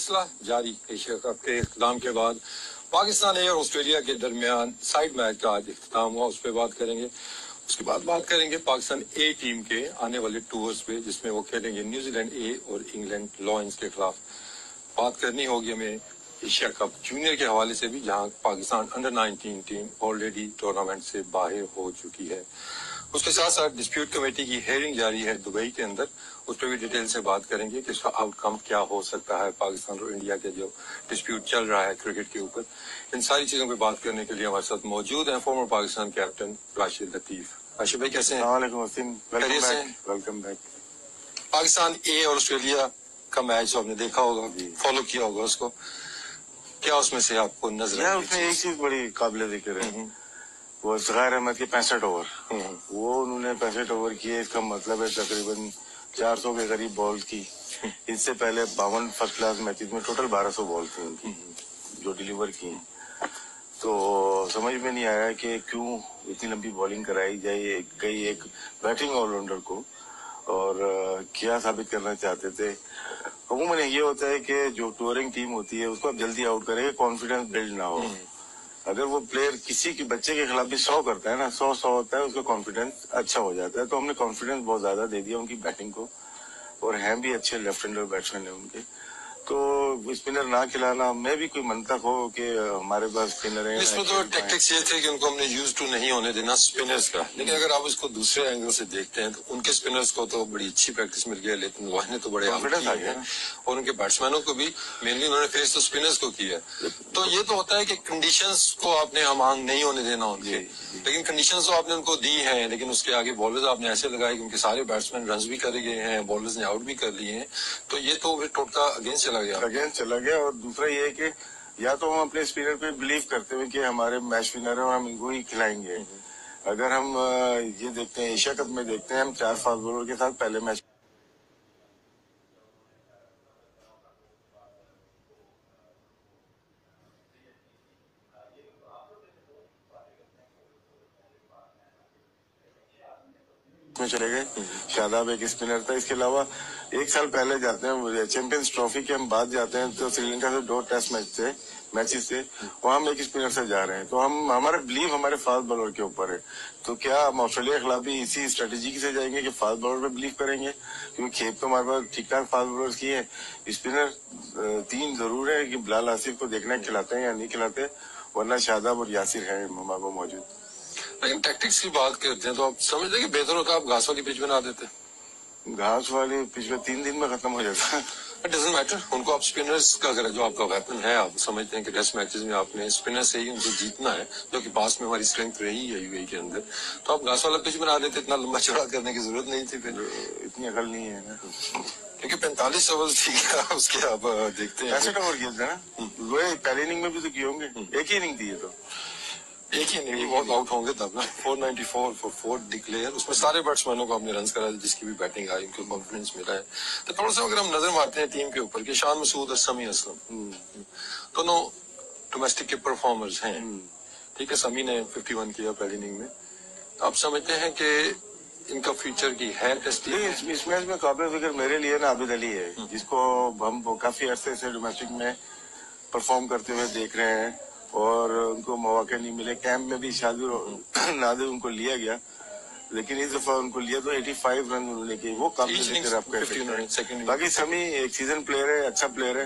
सिलसिला जारी Asia cup के इख्तिताम के बाद पाकिस्तान और ऑस्ट्रेलिया के दरमियान साइड मैच का आज इख्तिताम हुआ, उस पर बात करेंगे। उसके बाद बात करेंगे पाकिस्तान ए टीम के आने वाले टूर्स पे, जिसमें वो खेलेंगे न्यूजीलैंड ए और इंग्लैंड लॉयंस के खिलाफ। बात करनी होगी हमें एशिया कप जूनियर के हवाले से भी, जहां Pakistan under 19 team already tournament से बाहर हो चुकी है। उसके साथ साथ डिस्प्यूट कमेटी की हेयरिंग जारी है दुबई के अंदर, उस पर भी डिटेल से बात करेंगे कि इसका आउटकम क्या हो सकता है पाकिस्तान और इंडिया के जो डिस्प्यूट चल रहा है क्रिकेट के ऊपर। इन सारी चीजों पर बात करने के लिए हमारे साथ मौजूद है फॉर्मर पाकिस्तान कैप्टन राशिद लतीफ। राशिद भाई कैसे हैं? Welcome back. पाकिस्तान ए और ऑस्ट्रेलिया का मैच आपने देखा होगा, फॉलो किया होगा उसको, क्या उसमें से आपको नजर आई? उसमें एक चीज बड़ी काबिल जिक्र है, वो ज़ुहैर अहमद के 65 ओवर, वो उन्होंने 65 ओवर किए। इसका मतलब है तकरीबन 400 के करीब बॉल की। इससे पहले 52 फर्स्ट क्लास मैचेस में टोटल 1200 बॉल थी उनकी जो डिलीवर की। तो समझ में नहीं आया कि क्यों इतनी लंबी बॉलिंग कराई जाए गई एक बैटिंग ऑलराउंडर को, और क्या साबित करना चाहते थे। अमूमन ये होता है कि जो टूरिंग टीम होती है उसको आप जल्दी आउट करेंगे, कॉन्फिडेंस बिल्ड ना हो। अगर वो प्लेयर किसी के बच्चे के खिलाफ भी 100 करता है ना, 100 होता है, उसका कॉन्फिडेंस अच्छा हो जाता है। तो हमने कॉन्फिडेंस बहुत ज्यादा दे दिया उनकी बैटिंग को, और हैं भी अच्छे लेफ्ट हैंडर बैट्समैन है उनके। तो स्पिनर ना खिलाना, मैं भी कोई मंतक हो कि हमारे पास स्पिनर है। इसमें तो टैक्टिक्स ये थे कि उनको हमने यूज टू नहीं होने देना स्पिनर्स का, लेकिन अगर आप इसको दूसरे एंगल से देखते हैं तो उनके स्पिनर्स को तो बड़ी अच्छी प्रैक्टिस मिल गई, लेकिन लॉय ने तो बड़े कॉन्फिडेंस आ गया, और उनके बैट्समैनों को भी मेनली उन्होंने फेस तो स्पिनर्स को किया। तो ये तो होता है कि कंडीशंस को आपने अमांग नहीं होने देना उनके, लेकिन कंडीशंस तो आपने उनको दी है, लेकिन उसके आगे बॉलर्स आपने ऐसे लगाए कि उनके सारे बैट्समैन रन भी करे गए हैं, बॉलर्स ने आउट भी कर लिए हैं। तो ये तो फिर टोटका अगेंस्ट चला गया। और दूसरा ये है कि या तो हम अपने स्पिनर पे बिलीव करते हुए कि हमारे मैच विनर है और हम इनको ही खिलाएंगे। अगर हम ये देखते हैं, एशिया कप में देखते हैं, हम 4 फास्ट बॉलर के साथ पहले मैच में चले गए। शादाब एक स्पिनर था। इसके अलावा एक साल पहले जाते हैं चैंपियंस ट्रॉफी के हम बाद जाते हैं तो श्रीलंका से 2 टेस्ट मैचेस थे, वहां हम एक स्पिनर से जा रहे हैं। तो हम हमारा बिलीव हमारे फास्ट बॉलर के ऊपर है। तो क्या हम ऑस्ट्रेलिया के खिलाफ भी इसी स्ट्रेटेजी से जाएंगे कि फास्ट बॉलर पे बिलीव करेंगे, क्योंकि खेप तो हमारे पास ठीक ठाक फास्ट बॉलर की है। स्पिनर 3 जरूर है कि बिलाल आसिफ को देखना खिलाते हैं या नहीं खिलाते, वरना शादाब और यासिर है हमारे को मौजूद। लेकिन टैक्टिक्स की बात करते हैं तो आप समझते हैं कि बेहतर होता आप घास वाली पिच बना देते? घास वाली पिच में 3 दिन में खत्म हो जाता है। इट डजंट मैटर, उनको आप स्पिनर्स का अगर जो आपका वेपन है, आप समझते हैं कि टेस्ट मैचेस में आपने स्पिनर से ही उनको जीतना है, जो कि पास में हमारी स्ट्रेंथ रही है यूएई के अंदर, तो आप घास वाला पिच बना देते, इतना लंबा चौड़ा करने की जरूरत नहीं थी। फिर इतनी अकल नहीं है ना, क्योंकि 45 ओवर ठीक है, उसके आप देखते हैं 65 ओवर किए थे ना, वो पहले इनिंग में भी तो किए होंगे। एक ही इनिंग थी ये तो, एक ही नहीं, बहुत आउट होंगे तब ना। 494 फॉर 4 डिक्लेयर, उसमें सारे बैट्समैनों को हमने रन करा, जिसकी भी बैटिंग आई उनको कॉन्फिडेंस मिला है। तो थोड़ा सा अगर हम नजर मारते हैं टीम के ऊपर कि शान मसूद और समी असलम दोनों डोमेस्टिक के परफॉर्मर्स हैं, ठीक है। समी ने 51 किया पहली इनिंग में, तो आप समझते हैं कि इनका फ्यूचर की है टेस्ट? इस मैच में काबिल जिक्र मेरे लिए ना आबिद अली है, जिसको हम काफी अरसे से डोमेस्टिक में परफॉर्म करते हुए देख रहे हैं, और उनको मौके नहीं मिले। कैंप में भी शादी नादिर उनको लिया गया, लेकिन इस दफा उनको लिया तो 85 रन उन्होंने किए, वो काफी आप कह सकते हैं। बाकी समी एक सीजन प्लेयर है, अच्छा प्लेयर है।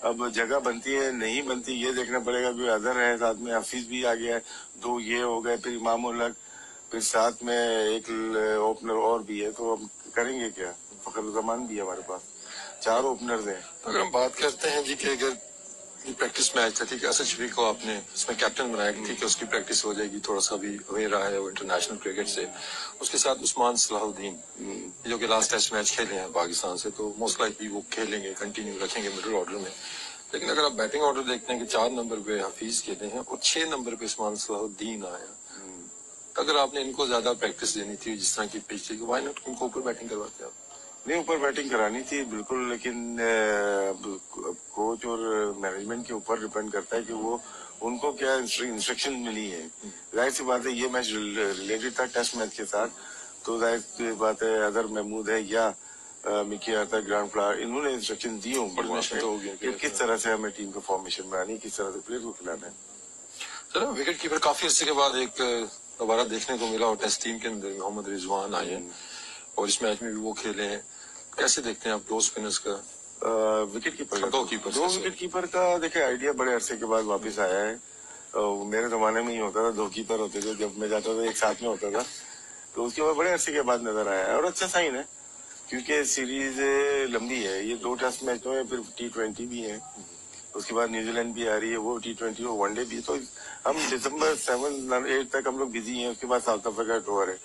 अब जगह बनती है नहीं बनती ये देखना पड़ेगा। भी अदर है साथ में, हफीज भी आ गया है, 2 ये हो गए, फिर इमाम उल हक, फिर साथ में एक ओपनर और भी है। तो हम करेंगे क्या, फखरुज़मान भी है हमारे पास, 4 ओपनर्स हैं। अगर हम बात करते हैं जी कि अगर प्रैक्टिस मैच था, ठीक है, असद शफीक को आपने इसमें कैप्टन बनाया, ठीक है, उसकी प्रैक्टिस हो जाएगी, थोड़ा सा भी अवेयर रहा है वो इंटरनेशनल क्रिकेट से। उसके साथ उस्मान सलाहुद्दीन जो कि लास्ट टेस्ट मैच खेले हैं पाकिस्तान से, तो मोस्ट लाइकली वो खेलेंगे, कंटिन्यू रखेंगे मिडिल ऑर्डर में। लेकिन अगर आप बैटिंग ऑर्डर देखते हैं कि 4 नंबर पे हफीज खेले हैं और 6 नंबर पे उस्मान सलाहुद्दीन आया, तो अगर आपने इनको ज्यादा प्रैक्टिस देनी थी जिस तरह की पिच थी, वाई नॉट इनको ऊपर बैटिंग करवाते आप? नहीं, ऊपर बैटिंग करानी थी बिल्कुल, लेकिन कोच और मैनेजमेंट के ऊपर डिपेंड करता है कि वो उनको क्या इंस्ट्रक्शन मिली है। जाहिर सी बात है ये मैच रिलेटेड था टेस्ट मैच के साथ, तो जाहिर सी बात है अगर महमूद है या मिकी आर्था, ग्रांड फ्लावर, इन्होंने इंस्ट्रक्शन दी होंगी वहाँ Coordination तो होगी पे उनकी। कि किस तरह से हमें टीम को फॉर्मेशन बनानी है, किस तरह से प्लेयर को खिलाना है। सर विकेट कीपर काफी अर्से के बाद एक दोबारा देखने को मिला और टेस्ट टीम के अंदर मोहम्मद रिजवान आए हैं और इस मैच में भी वो खेले हैं। कैसे देखते हैं आप दो स्पिनर्स का? विकेट कीपर का दो कीपर दो विकेट कीपर का देखिए आइडिया बड़े अरसे के बाद वापस आया है। मेरे जमाने में ही होता था, दो कीपर होते थे, जब मैं जाता था एक साथ में होता था, तो उसके बाद बड़े अरसे के बाद नजर आया है और अच्छा साइन है क्योंकि सीरीज लंबी है। ये 2 टेस्ट मैच में, फिर T20 भी है, उसके बाद न्यूजीलैंड भी आ रही है, वो T20 और वनडे भी है। तो हम दिसंबर 7-8 तक हम लोग बिजी हैं, उसके बाद साउथ अफ्रीका टूर है।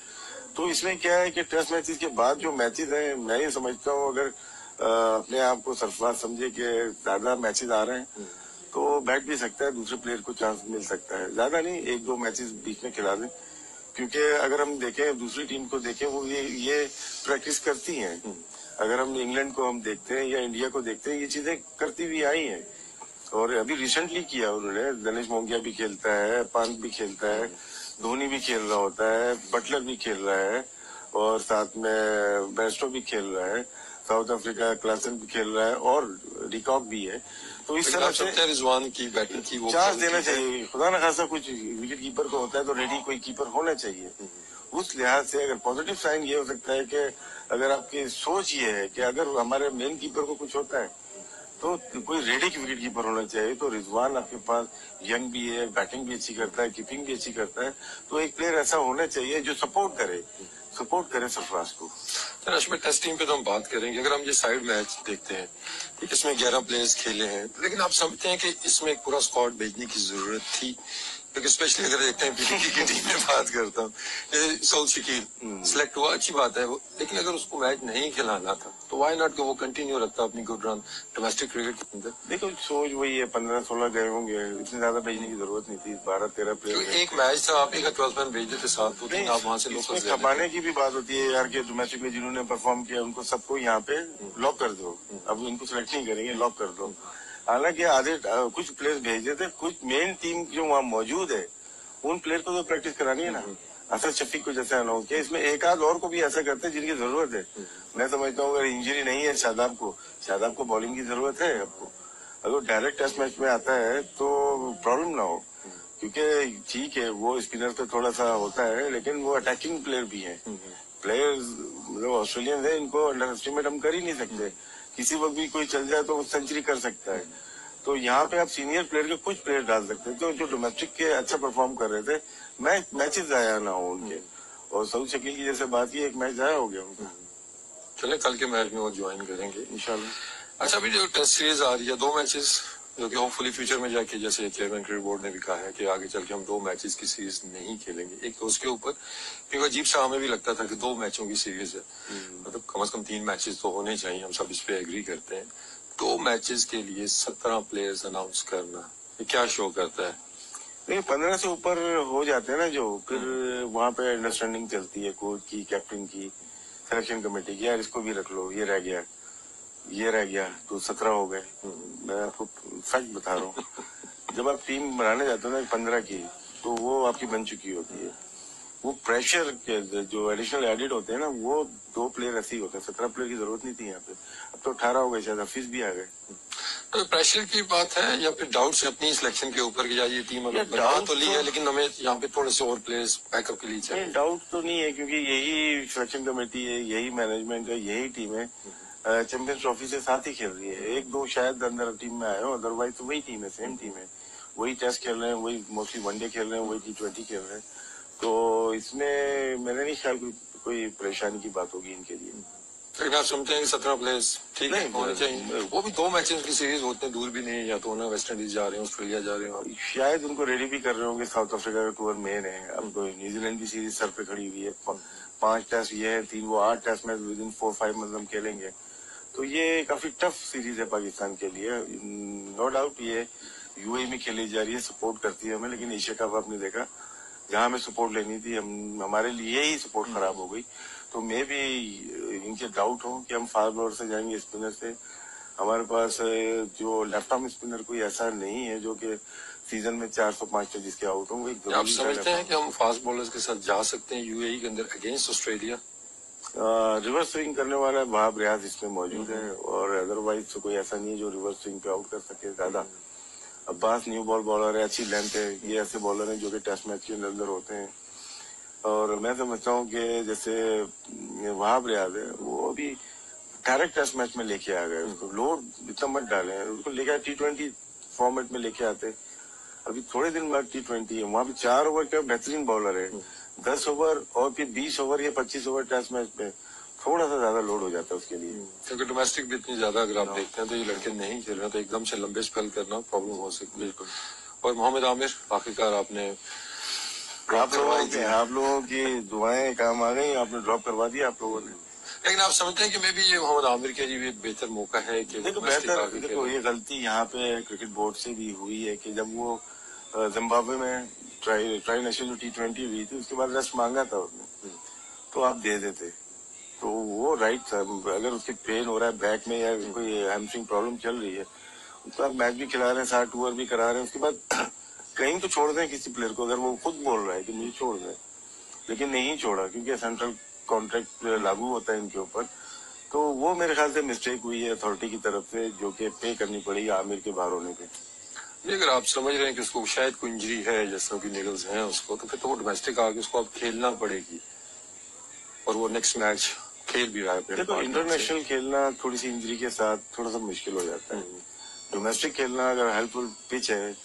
तो इसमें क्या है कि टेस्ट मैचेस के बाद जो मैचेस हैं, मैं ये समझता हूँ अगर अपने आप को सरफराज समझे कि ज्यादा मैचेस आ रहे हैं तो बैठ भी सकता है, दूसरे प्लेयर को चांस मिल सकता है। ज्यादा नहीं, 1-2 मैचेस बीच में खिला दें, क्योंकि अगर हम देखें दूसरी टीम को देखें, वो ये प्रैक्टिस करती हैं। अगर हम इंग्लैंड को हम देखते हैं या इंडिया को देखते हैं, ये चीजें करती हुई आई हैं और अभी रिसेंटली किया उन्होंने। दिनेश मोंगिया भी खेलता है, पंत भी खेलता है, धोनी भी खेल रहा होता है, बटलर भी खेल रहा है और साथ में बेस्टो भी खेल रहा है, साउथ अफ्रीका क्लासन भी खेल रहा है और डिकॉक भी है। तो इस तरह से रिजवान की बैटिंग की वो चांस देना चाहिए। खुदा न खासा कुछ विकेट कीपर को होता है तो रेडी कोई कीपर होना चाहिए। उस लिहाज से अगर पॉजिटिव साइन ये हो सकता है कि अगर आपकी सोच ये है कि अगर हमारे मेन कीपर को कुछ होता है तो कोई रेडी की विकेट कीपर होना चाहिए, तो रिजवान आपके पास यंग भी है, बैटिंग भी अच्छी करता है, कीपिंग भी अच्छी करता है, तो एक प्लेयर ऐसा होना चाहिए जो सपोर्ट करे सरफराज को। सर अश्मित टेस्ट टीम पे तो हम बात करेंगे। अगर हम ये साइड मैच देखते हैं, ठीक, इसमें 11 प्लेयर्स खेले हैं, लेकिन आप समझते हैं कि इसमें एक पूरा स्क्वाड भेजने की जरूरत थी? क्योंकि स्पेशली अगर देखते हैं पीटीकी की टीम में बात करता हूँ, सऊद शकील सिलेक्ट हुआ, अच्छी बात है वो, लेकिन अगर उसको मैच नहीं खिलाना था तो वाई नॉट कि वो कंटिन्यू रखता अपनी गुड रन डोमेस्टिक क्रिकेट के अंदर। देखो सोच वही है, 15-16 गए होंगे, इतनी ज्यादा भेजने की जरूरत नहीं थी, 12-13 प्लेयर। एक मैच था, आप एक 12 मैन भेज देते, 7-2-3 आप वहाँ से लोग खपाने की भी बात होती है यार कि डोमेस्टिक में जिन्होंने परफॉर्म किया उनको सबको यहाँ पे लॉक कर दो, अब इनको सिलेक्ट नहीं करेंगे, लॉक कर दो। हालांकि आधे कुछ प्लेयर्स भेजे थे, कुछ मेन टीम जो वहाँ मौजूद है उन प्लेयर को तो प्रैक्टिस करानी है ना। असद शफीक को जैसे अनाउंस किया, इसमें एक आध और को भी ऐसा करते हैं जिनकी जरूरत है। मैं समझता हूँ अगर इंजरी नहीं है शादाब को बॉलिंग की जरूरत है आपको, अगर डायरेक्ट टेस्ट मैच में आता है तो प्रॉब्लम ना हो, क्योंकि ठीक है वो स्पिनर तो थोड़ा सा होता है लेकिन वो अटैकिंग प्लेयर भी है। प्लेयर्स मतलब ऑस्ट्रेलियन है, इनको अंडर एस्टिमेट हम कर ही नहीं सकते, किसी वक्त भी कोई चल जाए तो सेंचुरी कर सकता है। तो यहाँ पे आप सीनियर प्लेयर के कुछ प्लेयर डाल सकते हैं तो जो डोमेस्टिक के अच्छा परफॉर्म कर रहे थे, मैचेस जाया ना हो उनके। और सऊद शकील की जैसे बात की, एक मैच जाया हो गया उनका। चले कल के मैच में वो ज्वाइन करेंगे इंशाल्लाह। अच्छा, अभी जो टेस्ट सीरीज आ रही है, 2 मैचेस जो कि होपफुली फ्यूचर में जाके, जैसे चेयरमैन क्रिकेट बोर्ड ने भी कहा है कि आगे चल के हम 2 मैचेस की सीरीज नहीं खेलेंगे। एक तो उसके ऊपर क्योंकि अजीब सा हमें भी लगता था कि 2 मैचों की सीरीज है, मतलब कम से कम 3 मैचेस तो होने चाहिए, हम सब इस पे एग्री करते हैं। 2 मैचेस के लिए 17 प्लेयर्स अनाउंस करना, ये क्या शो करता है? नहीं, 15 से ऊपर हो जाते हैं ना, जो फिर वहाँ पे अंडरस्टैंडिंग चलती है कोच की, कैप्टन की, सिलेक्शन कमेटी की, यार इसको भी रख लो, ये रह गया तो 17 हो गए। मैं आपको फैक्ट बता रहा हूँ, जब आप टीम बनाने जाते हो ना 15 की, तो वो आपकी बन चुकी होती है। वो प्रेशर के जो एडिशनल एडिड होते हैं ना, वो 2 प्लेयर ऐसे ही होते हैं, 17 प्लेयर की जरूरत नहीं थी यहाँ पे। अब तो 18 हो गए, शायद हफीज भी आ गए। तो प्रेशर की बात है या फिर डाउट्स है अपनी सिलेक्शन के ऊपर कि यार ये टीम बना तो ली है लेकिन हमें यहाँ पे थोड़े से और प्लेयर्स बैकअप के लिए चाहिए? डाउट तो नहीं है, क्योंकि यही सिलेक्शन कमेटी है, यही मैनेजमेंट है, यही टीम है, चैंपियंस ट्रॉफी से साथ ही खेल रही है। 1-2 शायद अंदर टीम में आए हो, अदरवाइज तो वही टीम है, सेम टीम है, वही टेस्ट खेल रहे हैं, वही मोस्टली वनडे खेल रहे हैं, वही T20 खेल रहे हैं। तो इसमें मैंने नहीं ख्याल कोई परेशानी की बात होगी इनके लिए। लेकिन आप समझते हैं कि 17 प्लेयर्स ठीक है होने चाहिए? वो भी 2 मैचेस की सीरीज होते हैं, दूर भी नहीं है, या तो ना वेस्ट इंडीज जा रहे हैं, ऑस्ट्रेलिया जा रहे हैं, शायद उनको रेडी भी कर रहे होंगे। साउथ अफ्रीका का टूर मेन है, अब तो न्यूजीलैंड की सीरीज सर पे खड़ी हुई है, 5 टेस्ट ये है, 3 वो 8 टेस्ट मैच विद इन 4-5 मतलब खेलेंगे, तो ये काफी टफ सीरीज है पाकिस्तान के लिए। नो डाउट ये यूएई में खेली जा रही है, सपोर्ट करती है हमें, लेकिन एशिया कप आपने देखा जहां हमें सपोर्ट लेनी थी, हमारे लिए ही सपोर्ट खराब हो गई। तो मैं भी इनके डाउट हो कि हम फास्ट बॉलर से जाएंगे, स्पिनर से। हमारे पास जो लेफ्ट आर्म स्पिनर कोई ऐसा नहीं है जो कि सीजन में 400-500 जिसके आउट हो। आप समझते हैं कि हम फास्ट बॉलर्स के साथ जा सकते हैं यूएई के अंदर अगेंस्ट ऑस्ट्रेलिया? रिवर्स स्विंग करने वाला वहाब रियाज इसमें मौजूद है, और अदरवाइज तो कोई ऐसा नहीं है जो रिवर्स स्विंग पे आउट कर सके ज्यादा। अब्बास न्यू बॉल बॉलर है, अच्छी लेंथ है, ये ऐसे बॉलर हैं जो कि टेस्ट मैच के अंदर होते हैं। और मैं समझता हूँ कि जैसे वहाब रियाज है, वो अभी डायरेक्ट टेस्ट मैच में लेके आ गए, उसको लोड इतना मत डाले, उसको लेके आए T20 फॉर्मेट में लेके आते। अभी थोड़े दिन बाद T20 है, वहां भी 4 ओवर का बेहतरीन बॉलर है, 10 ओवर और फिर 20 ओवर या 25 ओवर टेस्ट मैच में थोड़ा सा ज्यादा लोड हो जाता है उसके लिए। क्योंकि डोमेस्टिक भी इतनी ज्यादा अगर आप देखते हैं तो ये लड़के नहीं खेल रहे, तो एकदम से लंबे स्पेल करना प्रॉब्लम हो सकती है। बिल्कुल। और मोहम्मद आमिर आखिरकार आपने आप लोगों की दुआएं काम आ गई, आपने ड्रॉप करवा दिया आप लोगों ने। लेकिन आप समझते हैं कि मे भी ये मोहम्मद आमिर के लिए भी एक बेहतर मौका है कि देखो ये गलती यहाँ पे क्रिकेट बोर्ड से भी हुई है कि जब वो जिम्बाब्वे में ट्राई नेशनल जो T20 हुई थी, उसके बाद रेस्ट मांगा था उसने, तो आप दे देते, तो वो राइट था। अगर उसके पेन हो रहा है बैक में या कोई हैमस्ट्रिंग प्रॉब्लम चल रही है, तो आप मैच भी खिला रहे हैं, 60 ओवर भी करा रहे हैं, उसके बाद कहीं तो छोड़ दें किसी प्लेयर को, अगर वो खुद बोल रहा है कि मुझे छोड़ दें। लेकिन नहीं छोड़ा क्योंकि सेंट्रल कॉन्ट्रैक्ट लागू होता है इनके ऊपर, तो वो मेरे ख्याल से मिस्टेक हुई है अथॉरिटी की तरफ से, जो कि पे करनी पड़ेगी आमिर के बाहर होने पे। अगर आप समझ रहे हैं कि उसको शायद कोई इंजरी है, जैसा कि निगल्स हैं उसको, तो फिर तो वो डोमेस्टिक आके उसको अब खेलना पड़ेगी और वो नेक्स्ट मैच खेल भी रहा है। देखो इंटरनेशनल खेलना थोड़ी सी इंजरी के साथ थोड़ा सा मुश्किल हो जाता है। डोमेस्टिक खेलना अगर हेल्पफुल पिच है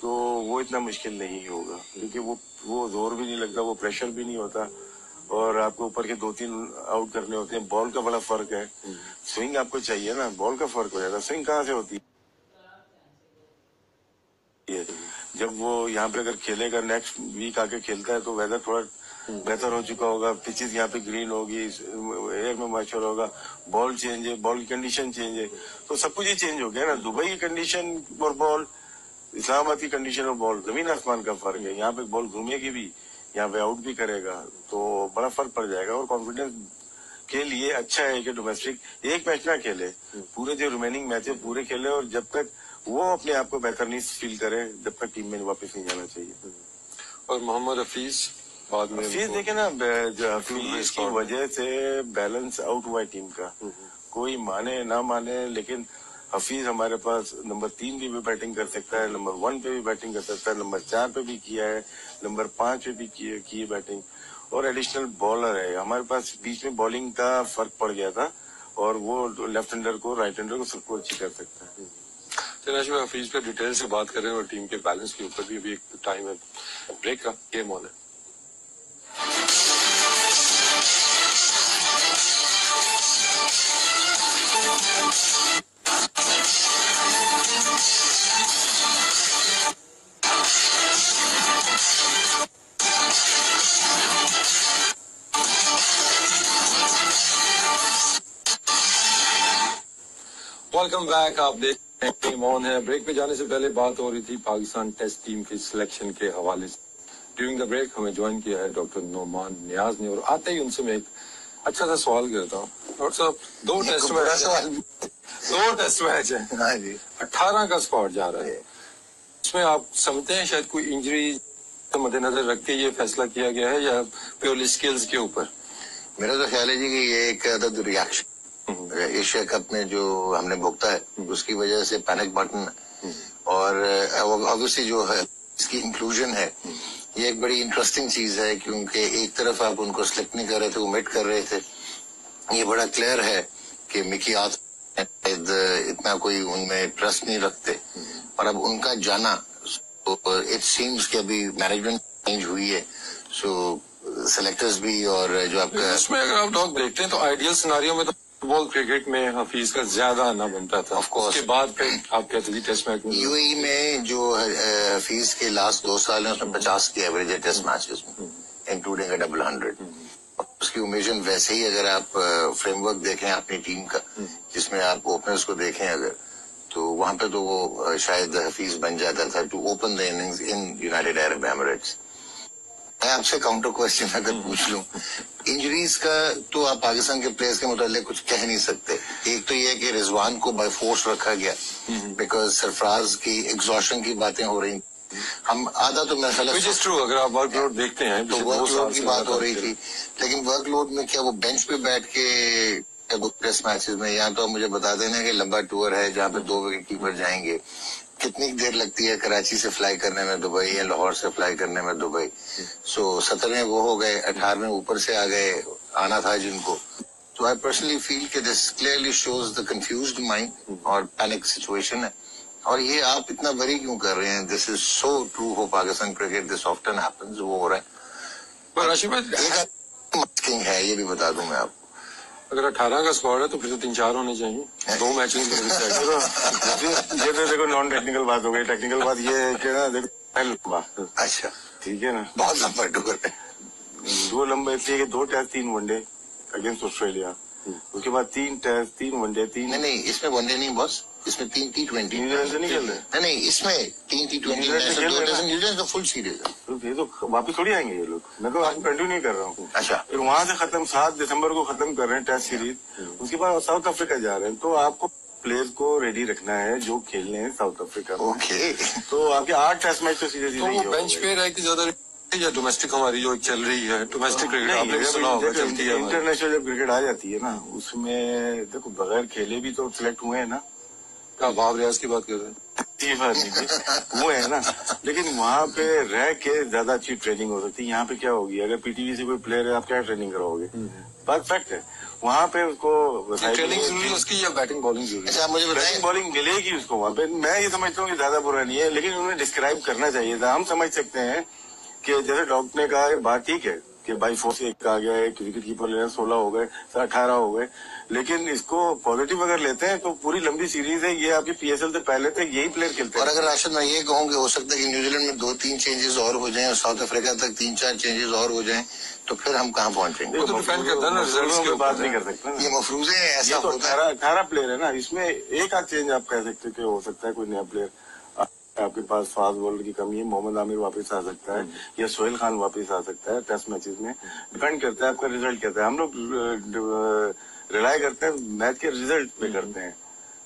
तो वो इतना मुश्किल नहीं होगा, क्योंकि वो जोर भी नहीं लगता, वो प्रेशर भी नहीं होता, और आपको ऊपर के 2-3 आउट करने होते हैं। बॉल का बड़ा फर्क है, स्विंग आपको चाहिए ना, बॉल का फर्क हो जाता है। स्विंग कहाँ से होती है जब वो यहाँ पे अगर खेलेगा, नेक्स्ट वीक आके खेलता है तो वेदर थोड़ा बेहतर हो चुका होगा, पिचेस यहाँ पे ग्रीन होगी, एयर में मॉइस्चर होगा, बॉल चेंज है, बॉल की कंडीशन चेंज है, तो सब कुछ ही चेंज हो गया ना। दुबई की कंडीशन और बॉल, इस्लामाबाद की कंडीशन और बॉल, जमीन आसमान का फर्क है। यहाँ पे बॉल घूमेगी भी, यहाँ पे आउट भी करेगा, तो बड़ा फर्क पड़ जाएगा। और कॉन्फिडेंस के लिए अच्छा है कि डोमेस्टिक एक मैच ना खेले, पूरे जो रिमेनिंग मैच है पूरे खेले, और जब तक वो अपने आप को बेहतर नहीं फील करे, जब तक टीम में वापस नहीं जाना चाहिए। और मोहम्मद हफीज बाद में देखे ना, हफीज की वजह से बैलेंस आउट हुआ है टीम का, कोई माने ना माने, लेकिन हफीज हमारे पास नंबर 3 भी बैटिंग कर सकता है, नंबर 1 पे भी बैटिंग कर सकता है, नंबर 4 पे भी किया है, नंबर 5 पे भी की बैटिंग, और एडिशनल बॉलर है हमारे पास। बीच में बॉलिंग का फर्क पड़ गया था, और वो लेफ्ट हैंडर को राइट हैंडर को सबको अच्छी कर सकता है। चलिए हफीज पे डिटेल से बात कर रहे हैं और टीम के बैलेंस के ऊपर भी अभी एक टाइम है ब्रेक का, गेम ऑन है। वेलकम बैक, आप देख रहे हैं गेम ऑन है। ब्रेक पे जाने से पहले बात हो रही थी पाकिस्तान टेस्ट टीम की सिलेक्शन के हवाले से। ड्यूरिंग द ब्रेक हमें ज्वाइन किया है डॉक्टर नोमान नियाज ने, और आते ही उनसे मैं एक अच्छा सा सवाल करता हूँ। डॉक्टर साहब, 2 टेस्ट मैच है, 18 का स्क्वाड जा रहा है, इसमें आप समझते हैं शायद कोई इंजरी तो मद्देनजर रख के ये फैसला किया गया है, या प्योरली स्किल्स के ऊपर? मेरा तो ख्याल है जी कि ये एक रिएक्शन एशिया कप में जो हमने भुगता है उसकी वजह से पैनिक बटन, और ऑब्वियसली जो है इसकी इंक्लूजन है, ये एक बड़ी इंटरेस्टिंग चीज है, क्योंकि एक तरफ आप उनको सिलेक्ट नहीं कर रहे थे, ओमिट कर रहे थे। ये बड़ा क्लियर है कि मिकी आत इतना कोई उनमें ट्रस्ट नहीं रखते, और अब उनका जाना, इट सीम्स कि अभी मैनेजमेंट चेंज हुई है, सो सेलेक्टर्स भी, और जो आपका इसमें अगर आप डॉग देखते हैं तो आइडियल सिनारियो में तो फुटबॉल क्रिकेट में हफीज का ज्यादा आना बनता था। ऑफ कोर्स उसके बाद फिर आप कहते थे टेस्ट मैच में यूएई में जो हफीज के लास्ट 2 साल है उसमें 50 की एवरेज है टेस्ट मैचेस में, इंक्लूडिंग अ डबल 100। उसकी उम्मीद वैसे ही अगर आप फ्रेमवर्क देखें अपनी टीम का, जिसमें आप ओपनर्स को देखें अगर, तो वहां पे तो वो शायद हफीज बन जाता था to open the innings in United Arab Emirates. मैं आपसे काउंटर क्वेश्चन अगर पूछ लूं, इंजरीज का तो आप पाकिस्तान के प्लेयर्स के मुतालिक कुछ कह नहीं सकते। एक तो ये है कि रिजवान को बाय फोर्स रखा गया बिकॉज सरफराज की एग्जॉशन की बातें हो रही, हम आधा तो मेरा ख्याल विच इज ट्रू। अगर आप वर्कलोड देखते हैं तो वर्कलोड की बात हो रही थी, लेकिन वर्कलोड में क्या वो बेंच पे बैठ के टेस्ट मैचेस में, या तो मुझे बता देना कि लंबा टूर है जहाँ पे 2 विकेट कीपर जाएंगे, कितनी देर लगती है कराची से फ्लाई करने में दुबई या लाहौर से फ्लाई करने में दुबई। सो 17वें वो हो गए, 18वें ऊपर से आ गए, आना था जिनको। तो आई पर्सनली फील कि this clearly shows the confused mind और पैनिक सिचुएशन है। और ये आप इतना वरी क्यों कर रहे हैं? This is so true for Pakistan cricket, this often happens, वो हो रहा है। पर राशिद भाई किंग है, ये भी बता दूं मैं आपको। अगर 18 का स्क्वाड है तो फिर तो 3-4 होने चाहिए 2 मैचेस में। ये तो देखो नॉन टेक्निकल बात हो गई। टेक्निकल बात ये है कि ना देखो, अच्छा ठीक है ना, बहुत लंबा टूर है। 2 लंबे इसलिए कि 2 टेस्ट 3 वनडे अगेंस्ट ऑस्ट्रेलिया, उसके बाद 3 टेस्ट 3 वनडे 3। नहीं इसमें वनडे नहीं बॉस, इसमें 3 T20। न्यूजीलैंड से नहीं खेल रहे? नहीं इसमें 3 T20 न्यूजीलैंड तो फुल सीरीज है। तो ये तो वापिस थोड़ी आएंगे ये लोग। मैं तो आपको कंटिन्यू नहीं कर रहा हूँ। अच्छा फिर वहां से खत्म 7 दिसंबर को खत्म कर रहे हैं टेस्ट सीरीज, उसके बाद साउथ अफ्रीका जा रहे हैं। तो आपको प्लेयर्स को रेडी रखना है जो खेलने हैं साउथ अफ्रीका में। ओके तो आपके 8 टेस्ट मैच तो सीधे तो वो बेंच पे रह के ज्यादा या डोमेस्टिक हमारी जो चल रही है डोमेस्टिक क्रिकेट आपने भी सुना होगा चलती है। इंटरनेशनल जब क्रिकेट आ जाती है ना, उसमें देखो बगैर खेले भी तो सिलेक्ट हुए हैं ना। क्या भाव रियाज की बात कर रहे हैं? ये बात नहीं थी, वो है ना। लेकिन वहाँ पे रह के ज्यादा अच्छी ट्रेनिंग हो सकती है। यहाँ पे क्या होगी, अगर पीटीवी से कोई प्लेयर है आप क्या ट्रेनिंग कराओगे? बात फैक्ट है। वहाँ पे उसको ट्रेनिंग जरूरी है उसकी या बैटिंग बॉलिंग जरूरी है? अच्छा मुझे बताइए, बैटिंग बॉलिंग मिलेगी उसको वहाँ पे। मैं ये समझता हूँ कि ज्यादा बुरा नहीं है, लेकिन उन्हें डिस्क्राइब करना चाहिए था। हम समझ सकते हैं कि जैसे डॉक्टर ने कहा बात ठीक है कि बाई फोर्स एक आ गया है, विकेट कीपर लेना 16 हो गए, 18 हो गए, लेकिन इसको पॉजिटिव अगर लेते हैं तो पूरी लंबी सीरीज है। ये आपकी पीएसएल से पहले तक यही प्लेयर खेलते हैं। और अगर राशिद मैं ये कहूँ कि हो सकता है कि न्यूजीलैंड में 2-3 चेंजेस और हो जाएं और साउथ अफ्रीका तक 3-4 चेंजेस और हो जाएं, तो फिर हम कहाँ पहुंचेंगे? वो तो डिपेंड करता है ना रिजल्ट्स के बात ऊपर। नहीं कर सकते। ये मफरूजे हैं, ऐसा ये तो होता है। 18 प्लेयर है ना, इसमें एक आध चेंज आप कह सकते हो कि हो सकता है कोई नया प्लेयर आपके पास फास्ट बॉलर की कमी है, मोहम्मद आमिर वापस आ सकता है या सोहेल खान वापस आ सकता है टेस्ट मैचेस में। डिपेंड करता है आपका रिजल्ट कैसा है। हम लोग रिलाई करते हैं मैच के रिजल्ट पे करते हैं।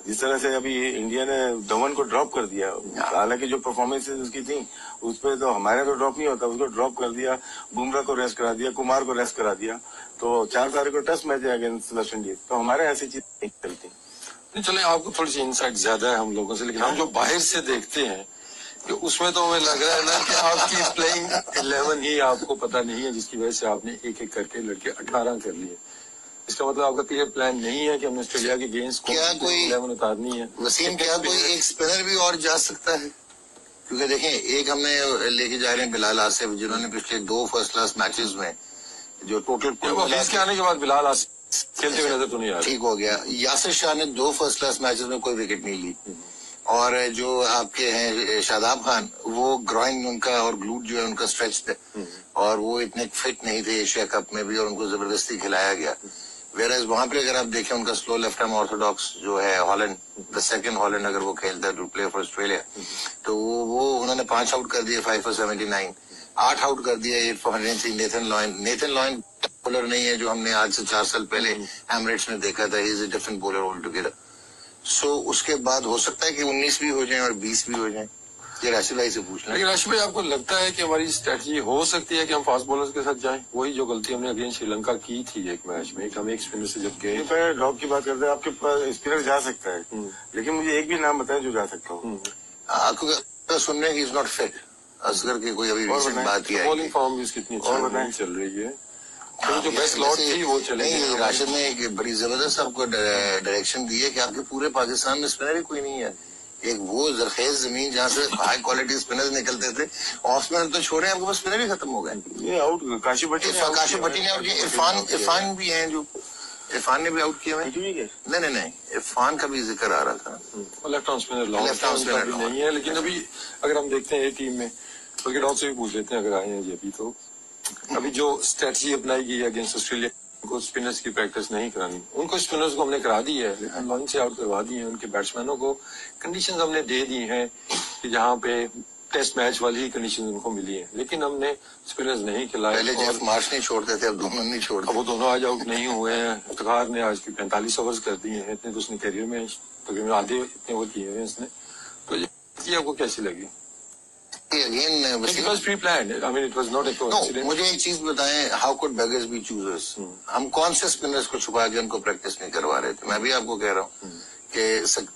जिस तरह से अभी इंडिया ने धवन को ड्रॉप कर दिया, हालांकि जो परफॉर्मेंसेज उसकी थी उस पर तो हमारे तो ड्रॉप नहीं होता, उसको ड्रॉप कर दिया, बुमराह को रेस्ट करा दिया, कुमार को रेस्ट करा दिया। तो 4 तारीख को टेस्ट मैच है अगेंस्ट वेस्ट इंडीज। तो हमारे ऐसी चीज नहीं चलती। नहीं चले आपको थोड़ी सी इनसाइट ज्यादा है हम लोगों से, लेकिन हम जो बाहर से देखते हैं कि उसमें तो हमें लग रहा है ना कि आपकी प्लेइंग 11 ही आपको पता नहीं है, जिसकी वजह से आपने एक एक करके लड़के 18 कर लिए। इसका मतलब आपका क्लियर प्लान नहीं है कि हमने ऑस्ट्रेलिया के अगेंस्ट क्या कोई 11 उतारनी है? वसीम, क्या कोई एक स्पिनर भी और जा सकता है? क्योंकि देखें, एक हमने लेके जा रहे हैं बिलाल आसिफ, जिन्होंने पिछले 2 फर्स्ट क्लास मैचेस में जो टोटल के आने के बाद बिलाल आसिफ खेलते हुए नजर तो नहीं आ रहा। ठीक हो गया। यासिर शाह ने 2 फर्स्ट क्लास मैचेस में कोई विकेट नहीं ली। और जो आपके हैं शादाब खान, वो ग्रॉइन उनका और ग्लूट जो है उनका स्ट्रेच थे और वो इतने फिट नहीं थे एशिया कप में भी, और उनको जबरदस्ती खिलाया गया। वेरएज वहां पे अगर आप देखें उनका स्लो लेफ्ट आर्म ऑर्थोडॉक्स जो है हॉलैंड, द सेकंड हॉलैंड अगर वो खेलता है टू प्ले फॉर ऑस्ट्रेलिया, तो वो उन्होंने 5 आउट कर दिए 5 for 79, 8 आउट कर दिया 8 for 103। नेथन लॉयन बॉलर नहीं है जो हमने आज से 4 साल पहले एमिरेट्स में देखा था। He is a different bowler altogether. So उसके बाद हो सकता है कि 19 भी हो जाए और 20 भी हो जाए। ये राशिद भाई से पूछना। लेकिन राशिद भाई, आपको लगता है कि हमारी स्ट्रेटजी हो सकती है कि हम फास्ट बॉलर्स के साथ जाएं? वही जो गलती हमने अगेंस्ट श्रीलंका की थी एक मैच में, हम एक स्पिनर से जब गए। ड्रॉप की बात करते हैं, आपके पास स्पिनर जा सकता है, लेकिन मुझे एक भी नाम बताएं जो जा सकता हूँ। आपको सुनने की इज नॉट फिट। असगर की कोई अभी रिसेंट बात ही आई। बॉलिंग फॉर्म भी कितनी अच्छी चल रही है, तो जो बेस्ट लॉट थी वो चले नहीं। राशिद ने एक बड़ी जबरदस्त आपको डायरेक्शन दी है कि आपके पूरे पाकिस्तान में स्पिनर ही कोई नहीं है। एक वो जरखेज जमीन जहाँ से हाई क्वालिटी स्पिनर्स निकलते थे, ऑफ स्पिनर तो छोड़े, आपके पास स्पिनर ही खत्म हो गए। ये आउट काशी भट्टी ने आउट किया। इरफान भी हैं जो इरफान ने भी आउट किया। नहीं, इरफान का भी जिक्र आ रहा था। लेफ्ट आर्म स्पिनर नहीं है, लेकिन अभी अगर हम देखते हैं टीम में, बल्कि डॉग से भी पूछ लेते हैं अगर आए हैं ये भी, तो अभी जो स्ट्रेटजी अपनाई गई है अगेंस्ट ऑस्ट्रेलिया, उनको स्पिनर्स की प्रैक्टिस नहीं करानी, उनको स्पिनर्स को हमने करा दी है, लेकिन लॉइन से आउट करवा दी है। उनके बैट्समैनों को कंडीशंस हमने दे दी हैं कि जहाँ पे टेस्ट मैच वाली ही कंडीशन उनको मिली है, लेकिन हमने स्पिनर्स नहीं खिलाए। पहले जेफ मार्श नहीं छोड़ते थे, अब दोनों नहीं छोड़ते। वो दोनों आज आउट नहीं हुए हैं। इफ्तिखार ने आज की 45 ओवर्स कर दिए हैं, इतने तो उसने करियर में तकरीबन आधे इतने ओवर किए हैं इसने। तो ये आपको कैसी लगी? Again It was pre-planned. I mean, it was not a coincidence. मुझे एक चीज बताएं, how could beggars B choosers? हम कौन से स्पिनर्स को छुपा के उनको प्रैक्टिस नहीं करवा रहे थे? मैं भी आपको कह रहा हूँ कि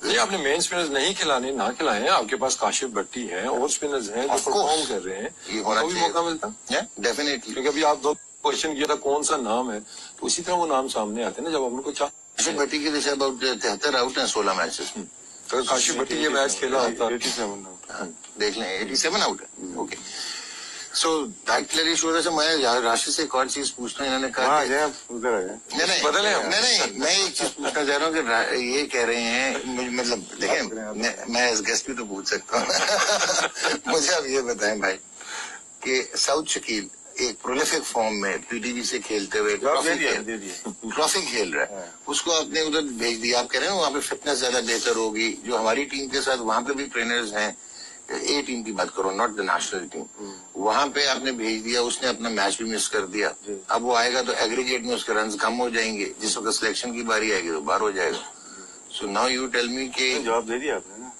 नहीं, आपने मेन स्पिनर्स नहीं खिलाने ना खिलाए हैं, आपके पास काशिफ भट्टी हैं और स्पिनर्स हैं जो परफॉर्म कर रहे हैं, ये होना भी मौका मिलता है डेफिनेटली। क्योंकि अभी आप दो क्वेश्चन किया था कौन सा नाम है, तो उसी तरह वो नाम सामने आते हैं ना जब हमको काशिफ भट्टी की दिशा अबाउट 73 आउट है 16 मैचेस में। तो काशिफ भट्टी ये मैच खेला होता 87 देख लें 87 आउट है। Okay, so that clearly shows us. मैं राशि से एक और चीज पूछना हूं, इन्होंने कहा उधर आ जाए। नहीं बदले हम। नहीं, मैं एक चीज पूछना चाह रहा हूँ कि ये कह रहे हैं, मतलब देखें मैं एज गेस्ट भी तो पूछ सकता हूँ। मुझे अब ये बताएं भाई कि साउथ शकील एक प्रोलिफिक फॉर्म में पीटीजी से खेलते हुए ट्रॉफी खेल रहा है, उसको आपने उधर भेज दिया। आप कह रहे हैं वहाँ पे फिटनेस ज्यादा बेहतर होगी, जो हमारी टीम के साथ वहाँ पे भी ट्रेनर्स हैं, ए टीम की बात करो, नॉट द नेशनल टीम, वहाँ पे आपने भेज दिया, उसने अपना मैच भी मिस कर दिया। अब वो आएगा तो एग्रीगेट में उसके रन कम हो जाएंगे, जिस वक्त सिलेक्शन की बारी आएगी तो बाहर हो जाएगा। So now you tell me कि जवाब दे दिया आपने ना,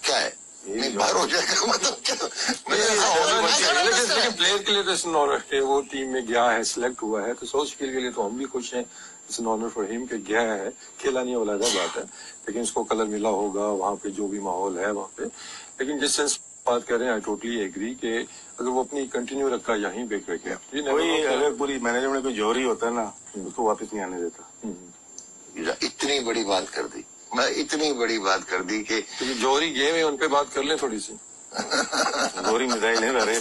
क्या है नहीं बाहर हो जाएगा मतलब क्या? लेकिन प्लेयर के लिए तो इट्स ऑनर कि वो टीम में गया है, सिलेक्ट हुआ है, तो साउथ शकील के लिए तो हम भी खुश हैं। It's an honour for him कि गया है, खेला नहीं वाला बात है, लेकिन उसको कलर मिला होगा वहाँ पे जो भी माहौल है वहाँ पे। लेकिन जिस सेंस बात कर रहे हैं, आई टोटली एग्री कि अगर वो अपनी कंटिन्यू रखा यहीं पे करके, कोई अगर पूरी मैनेजमेंट में कोई जौहरी होता है ना, उसको वापस नहीं आने देता। इतनी बड़ी बात कर दी, मैं इतनी बड़ी बात कर दी कि जौहरी गेम है, उन पे बात कर लें थोड़ी सी। जौहरी मिसाइल है रहे।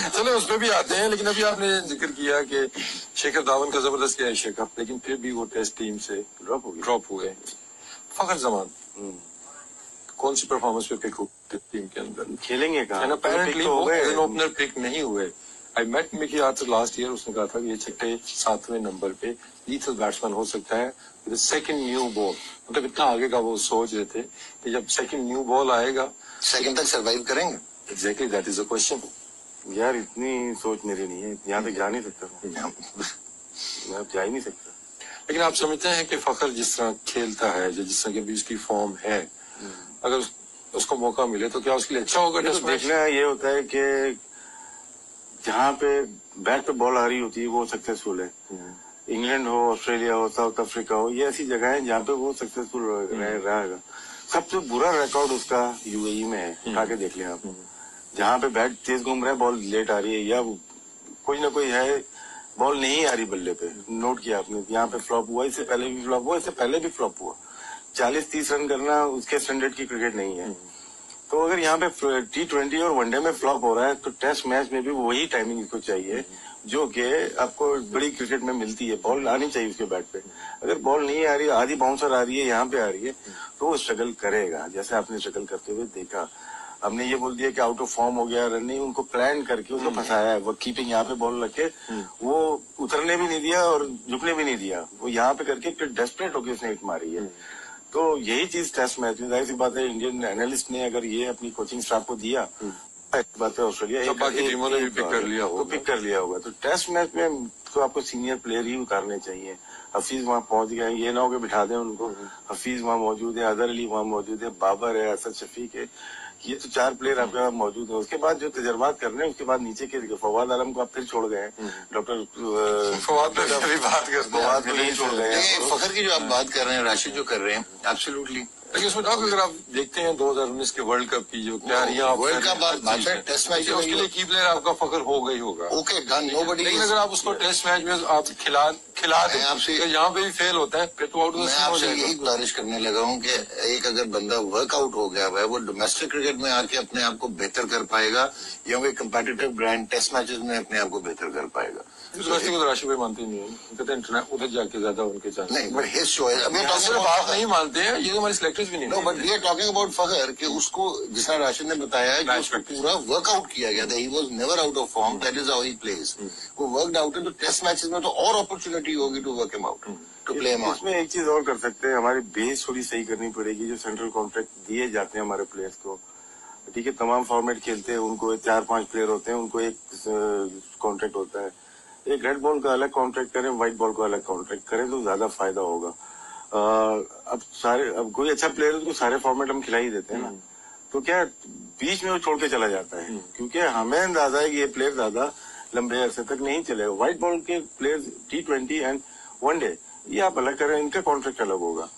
चलो उस पर भी आते हैं, लेकिन अभी आपने जिक्र किया कि शेखर धावन का जबरदस्त किया है शेखर, लेकिन फिर भी वो टेस्ट टीम से ड्रॉप हुए। फखर जमान कौन सी परफॉर्मेंस पे पिक हुए टीम के अंदर? खेलेंगे कहाँ? अपेरेंटली वो ओपनर पिक नहीं हुए। I met Mickey Arthur last year, उसने कहा था कि ये 6, 7वें नंबर पे लीथल बैट्समैन हो सकता है विद सेकंड न्यू बॉल। मतलब इतना आगे का वो सोच रहे थे कि जब सेकंड न्यू बॉल आएगा सेकंड तक सरवाइव करेंगे। Exactly that is a question. यार इतनी सोच मेरी नहीं है, यहाँ तक जा नहीं सकता मैं जा ही नहीं सकता। लेकिन आप समझते हैं कि फखर जिस तरह खेलता है, जिस तरह की भी उसकी फॉर्म है, अगर उसको मौका मिले तो क्या उसके लिए अच्छा होगा? तो देखना ये होता है कि जहाँ पे बैट पे बॉल आ रही होती है वो सक्सेसफुल है। इंग्लैंड हो, ऑस्ट्रेलिया हो, साउथ अफ्रीका हो, ये ऐसी जगह है जहाँ पे वो सक्सेसफुल रहेगा। सबसे बुरा रिकॉर्ड उसका यूएई में है, उठा के देख लें आप। जहाँ पे बैट तेज घूम रहा है, बॉल लेट आ रही है, या कोई ना कोई है बॉल नहीं आ रही बल्ले पे। नोट किया आपने, यहाँ पे फ्लॉप हुआ, इससे पहले भी फ्लॉप हुआ, इससे पहले भी फ्लॉप हुआ। 40-30 रन करना उसके स्टैंडर्ड की क्रिकेट नहीं है। तो अगर यहाँ पे T20 और वनडे में फ्लॉप हो रहा है, तो टेस्ट मैच में भी वही टाइमिंग इसको चाहिए जो कि आपको बड़ी क्रिकेट में मिलती है। बॉल आनी चाहिए उसके बैट पे। अगर बॉल नहीं आ रही, आधी बाउंसर आ रही है, यहाँ पे आ रही है, तो वो स्ट्रगल करेगा, जैसे आपने स्ट्रगल करते हुए देखा। हमने ये बोल दिया कि आउट ऑफ फॉर्म हो गया, रन नहीं, उनको प्लान करके उसको फंसाया है। वो कीपिंग यहाँ पे बॉल रखे, वो उतरने भी नहीं दिया और झुकने भी नहीं दिया, वो यहाँ पे करके फिर डेस्परेट होकर उसने हिट मारी है। तो यही चीज टेस्ट मैच में, जाहिर सी बात है, इंडियन एनालिस्ट ने अगर ये अपनी कोचिंग स्टाफ को दिया, बात है ऑस्ट्रेलिया बाकी टीमों ने भी पिक कर लिया होगा, तो पिक कर लिया होगा। तो टेस्ट मैच में तो आपको सीनियर प्लेयर ही उतारने चाहिए। हफीज वहाँ पहुंच गए, ये ना हो के बिठा दें उनको। हफीज वहाँ मौजूद है, अजहर अली वहाँ मौजूद है, बाबर है, असद शफीक है, ये तो 4 प्लेयर आपके वहाँ मौजूद है। उसके बाद जो तजर्बात कर रहे हैं, उसके बाद नीचे के फवाद आलम को आप फिर छोड़ गए, डॉक्टर फवाद को नहीं छोड़ गए। फखर की जो आप बात कर रहे हैं, राशिद जो कर रहे हैं, एब्सोल्युटली। लेकिन उसमें अगर आप देखते हैं 2019 के वर्ल्ड कप की जो तैयारियां, वर्ल्ड कप बात है, टेस्ट मैच उसके लिए की प्लेयर आपका फखर हो गई होगा। Okay done, nobody. लेकिन अगर आप उसको टेस्ट मैच में आप खिला दें, आपसे यहाँ पे भी फेल होता है, फिर तो आउट मैं आपसे यही गुजारिश करने लगा हूँ कि एक अगर बंदा वर्कआउट हो गया है, वो डोमेस्टिक क्रिकेट में आके अपने आप को बेहतर कर पाएगा, या वो कम्पिटिटिव ग्रैंड टेस्ट मैचेस में अपने आप को बेहतर कर पाएगा। को राशि भाई मानते नहीं है, कहते हैं उधर जाके ज्यादा उनके चांस नहीं, बट हिज चॉइस। अभी आप नहीं मानते हैं, ये हमारे सिलेक्टर्स भी नहीं। No, but we are talking about Fakhar कि उसको जिस तरह राशिद ने बताया कि उसको पूरा वर्कआउट किया गया था, he was never out of form, that is how he plays. वो वर्कड आउट है, तो टेस्ट मैचेस में तो और अपॉर्चुनिटी होगी to work him out, to play him out. इसमें एक चीज और कर सकते हैं, हमारी बेस थोड़ी सही करनी पड़ेगी। जो सेंट्रल कॉन्ट्रैक्ट दिए जाते हैं हमारे प्लेयर्स को, ठीक है, तमाम फॉर्मेट खेलते हैं, उनको 4-5 प्लेयर होते हैं, उनको एक कॉन्ट्रैक्ट होता है। एक रेड बॉल का अलग कॉन्ट्रैक्ट करें, व्हाइट बॉल का अलग कॉन्ट्रैक्ट करें, तो ज्यादा फायदा होगा। अब कोई अच्छा प्लेयर है तो सारे फॉर्मेट हम खिला ही देते हैं ना। तो क्या बीच में वो छोड़ के चला जाता है, क्योंकि हमें अंदाजा है कि ये प्लेयर ज्यादा लंबे अरसे तक नहीं चलेगा। व्हाइट बॉल के प्लेयर्स T20 एंड वनडे ये आप अलग करें, इनका कॉन्ट्रैक्ट अलग होगा,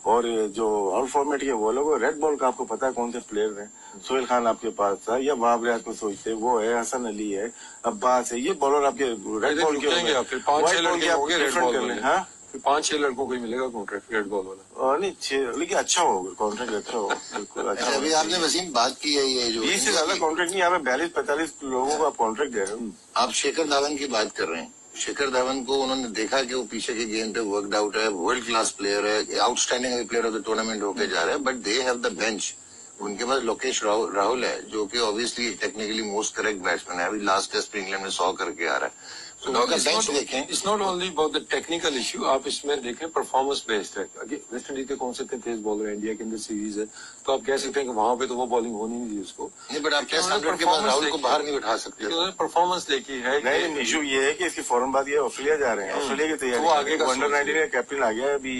और जो आउट फॉर्मेट के वो लोग। रेड बॉल का आपको पता है कौन से प्लेयर हैं? सोहेल खान आपके पास था, या वहाब रियाज को सोचते, वो है, हसन अली है, अब्बास है, ये बॉलर आपके रेड बॉल के फिर 5-6 लड़के हो गए रेड बॉल वाले। हाँ, फिर 5-6 लड़कों को ही मिलेगा कॉन्ट्रैक्ट रेड बॉल वाला। नहीं 6, लेकिन अच्छा होगा कॉन्ट्रैक्ट, अच्छा होगा, बिल्कुल अच्छा। अभी आपने वसीम बात की है ये जो 20 से ज्यादा कॉन्ट्रैक्ट नहीं, यहाँ पे 42-45 लोगों को आप कॉन्ट्रैक्ट दे रहे हो। आप शेखर धवन की बात कर रहे हैं। शेखर धवन को उन्होंने देखा कि वो पीछे के गेम पे वर्कड आउट है, वर्ल्ड क्लास प्लेयर है, outstanding player of the tournament होके जा रहा है, but they have the bench. उनके पास लोकेश राहुल है जो कि obviously technically most correct batsman है, अभी लास्ट टेस्ट पे इंग्लैंड में 100 करके आ रहा है। तो उनका बेंच देखें। It's not only about the technical issue, आप इसमें देखें परफॉर्मेंस बेस्ड है। वेस्ट इंडीज के कौन से तेज बॉलर इंडिया के अंदर सीरीज है, तो आप कह सकते हैं कि वहां पे तो वो बॉलिंग होनी नहीं थी उसको। नहीं, बट आप टेस्ट 100 के बाद राहुल को बाहर नहीं बिठा सकते। उन्होंने परफॉर्मेंस देखी है। नहीं, इशू ये है कि इसकी फौरन बाद ये ऑस्ट्रेलिया जा रहे हैं, ऑस्ट्रेलिया की तैयारी। वो आगे का अंडर 19 का कैप्टन आ गया है अभी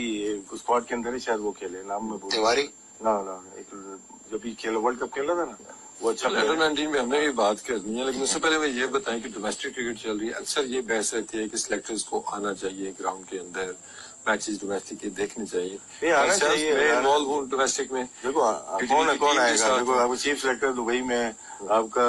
स्क्वाड के अंदर ही, शायद वो खेले, नाम में तिवारी ना जब भी खेला वर्ल्ड कप खेला था ना, वो अच्छा अंडर 19 में हमने भी बात करनी है, लेकिन उससे पहले मैं ये बताएं कि डोमेस्टिक क्रिकेट चल रही है। अक्सर ये बहस रहती है कि सिलेक्टर्स को आना चाहिए ग्राउंड के अंदर, मैचेस डोमेस्टिक के देखने चाहिए। आना चाहिए, मैं इन्वॉल्व हूँ डोमेस्टिक में। देखो कौन आएगा, देखो आपको चीफ सिलेक्टर दुबई में, आपका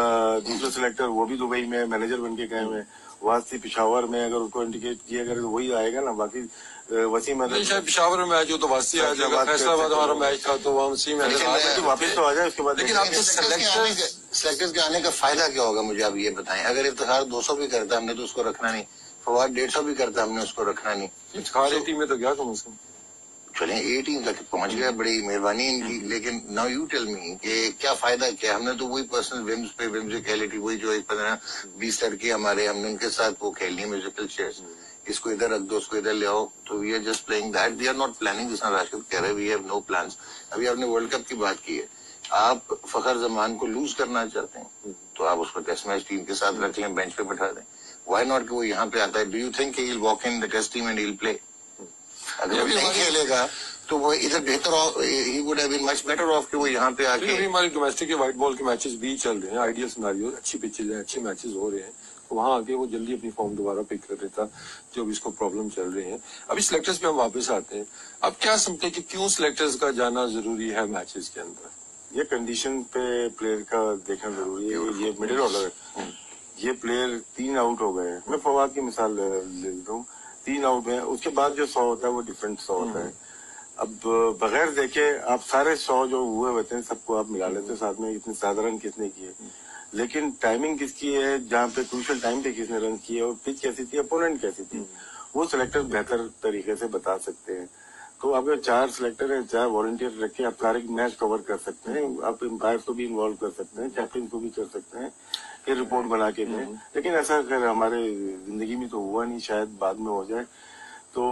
दूसरा सिलेक्टर वो भी दुबई में मैनेजर बन के गए हुए, वासी पिशावर में, अगर उसको इंडिकेट किया अगर वही आएगा ना। बाकी वसीम नहीं, शायद पिशावर में मैच हो तो वासी आ जाएगा, फैसलाबाद हमारा मैच था तो वहाँ वसीम वापिस तो आ जाए उसके बाद। लेकिन आपके सिलेक्टर्स के आने का फायदा क्या होगा, मुझे आप ये बताएं। अगर इफ्तिखार 200 भी करता हमने तो उसको रखना नहीं, फवाद 150 भी करता हमने उसको रखना नहीं। इफ्तिखार टीम में तो क्या कम से कम चलें 18 तक पहुंच गया, बड़ी मेहरबानी इनकी। लेकिन नाउ यू टेल मी कि क्या फायदा, क्या हमने तो वही पर्सनल विम्स पे विम्सिकैलिटी, वही जो 15-20 लड़के हमारे, हमने उनके साथ वो खेलनी है म्यूजिकल चेयर्स, इसको इधर रख दो उसको इधर ले आओ, तो we are just playing that, we are not planning. जिस राशिद कह रहे वी हैव नो प्लान्स। अभी आपने वर्ल्ड कप की बात की है, आप फखर जमान को लूज करना चाहते हैं तो आप उसको टेस्ट मैच टीम के साथ रख लें, बेंच पे बैठा दें। व्हाई नॉट कि वो यहाँ पे आता है। Do you think he will walk in the test team and he will play? अगर वो नहीं खेलेगा तो वो इधर बेहतर, he would have been much better off कि वो यहाँ पे आके। हमारी डोमेस्टिक के व्हाइट बॉल के मैचेस भी चल रहे हैं, आइडियल सिनेरियो, अच्छी पिचेज हैं, अच्छे मैचेस हो रहे हैं, तो वहां आके वो जल्दी अपनी फॉर्म दोबारा पिक कर देता जो भी इसको प्रॉब्लम चल रही है। अभी सिलेक्टर्स पे हम वापस आते हैं। अब क्या समझते हैं कि क्यों सिलेक्टर्स का जाना जरूरी है मैचेस के अंदर? ये कंडीशन पे प्लेयर का देखना जरूरी है। ये मिडिल ऑर्डर है, ये प्लेयर 3 आउट हो गए हैं। मैं फवाद की मिसाल ले लेता हूँ, 3 आउट है, उसके बाद जो 100 होता है वो डिफरेंट 100 होता है। अब बगैर देखे आप सारे 100 जो हुए होते हैं सबको आप मिला लेते हैं साथ में, इतने ज्यादा रन किसने किए, लेकिन टाइमिंग किसकी है, जहाँ पे क्रूशियल टाइम पे किसने रन किए, और पिच कैसी थी, अपोनेंट कैसी थी, वो सिलेक्टर बेहतर तरीके से बता सकते हैं। तो आप 4 सिलेक्टर है, 4 वॉलंटियर रखे, आप सारे मैच कवर कर सकते हैं, आप एम्पायर को भी इन्वॉल्व कर सकते हैं, कैप्टन को भी कर सकते हैं, फिर रिपोर्ट बना के दें। लेकिन ऐसा अगर हमारे जिंदगी में तो हुआ नहीं, शायद बाद में हो जाए। तो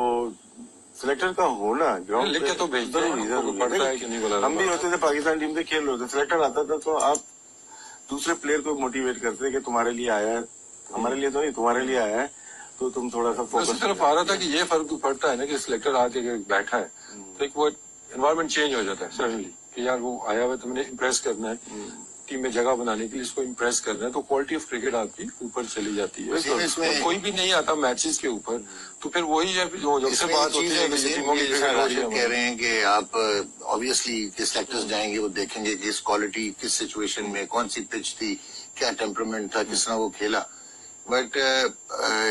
सिलेक्टर का होना ग्राउंड पे तो जरूरी है। हम भी होते थे पाकिस्तान टीम से खेल रहे थे, सिलेक्टर आता था तो आप दूसरे प्लेयर को मोटिवेट करते कि तुम्हारे लिए आया है, हमारे लिए तो नहीं, तुम्हारे लिए आया है, तो तुम थोड़ा सा फोकस। उसी तरफ आ रहा था कि ये फर्क पड़ता है ना कि सिलेक्टर आके बैठा है तो एक वो एनवायरमेंट चेंज हो जाता है सडनली कि यार वो आया हुआ तुमने इम्प्रेस करना है, टीम में जगह बनाने के लिए इसको इम्प्रेस करना है, तो क्वालिटी ऑफ क्रिकेट आपकी ऊपर चली जाती है। तो कोई भी नहीं आता मैचेस के ऊपर, तो फिर वही है जो जब से बात होती है कह रहे हैं कि आप ऑब्वियसली किस सेक्टर्स जाएंगे वो देखेंगे कि इस क्वालिटी किस सिचुएशन में, कौन सी पिच थी, क्या टेम्परामेंट था, किस तरह वो खेला। बट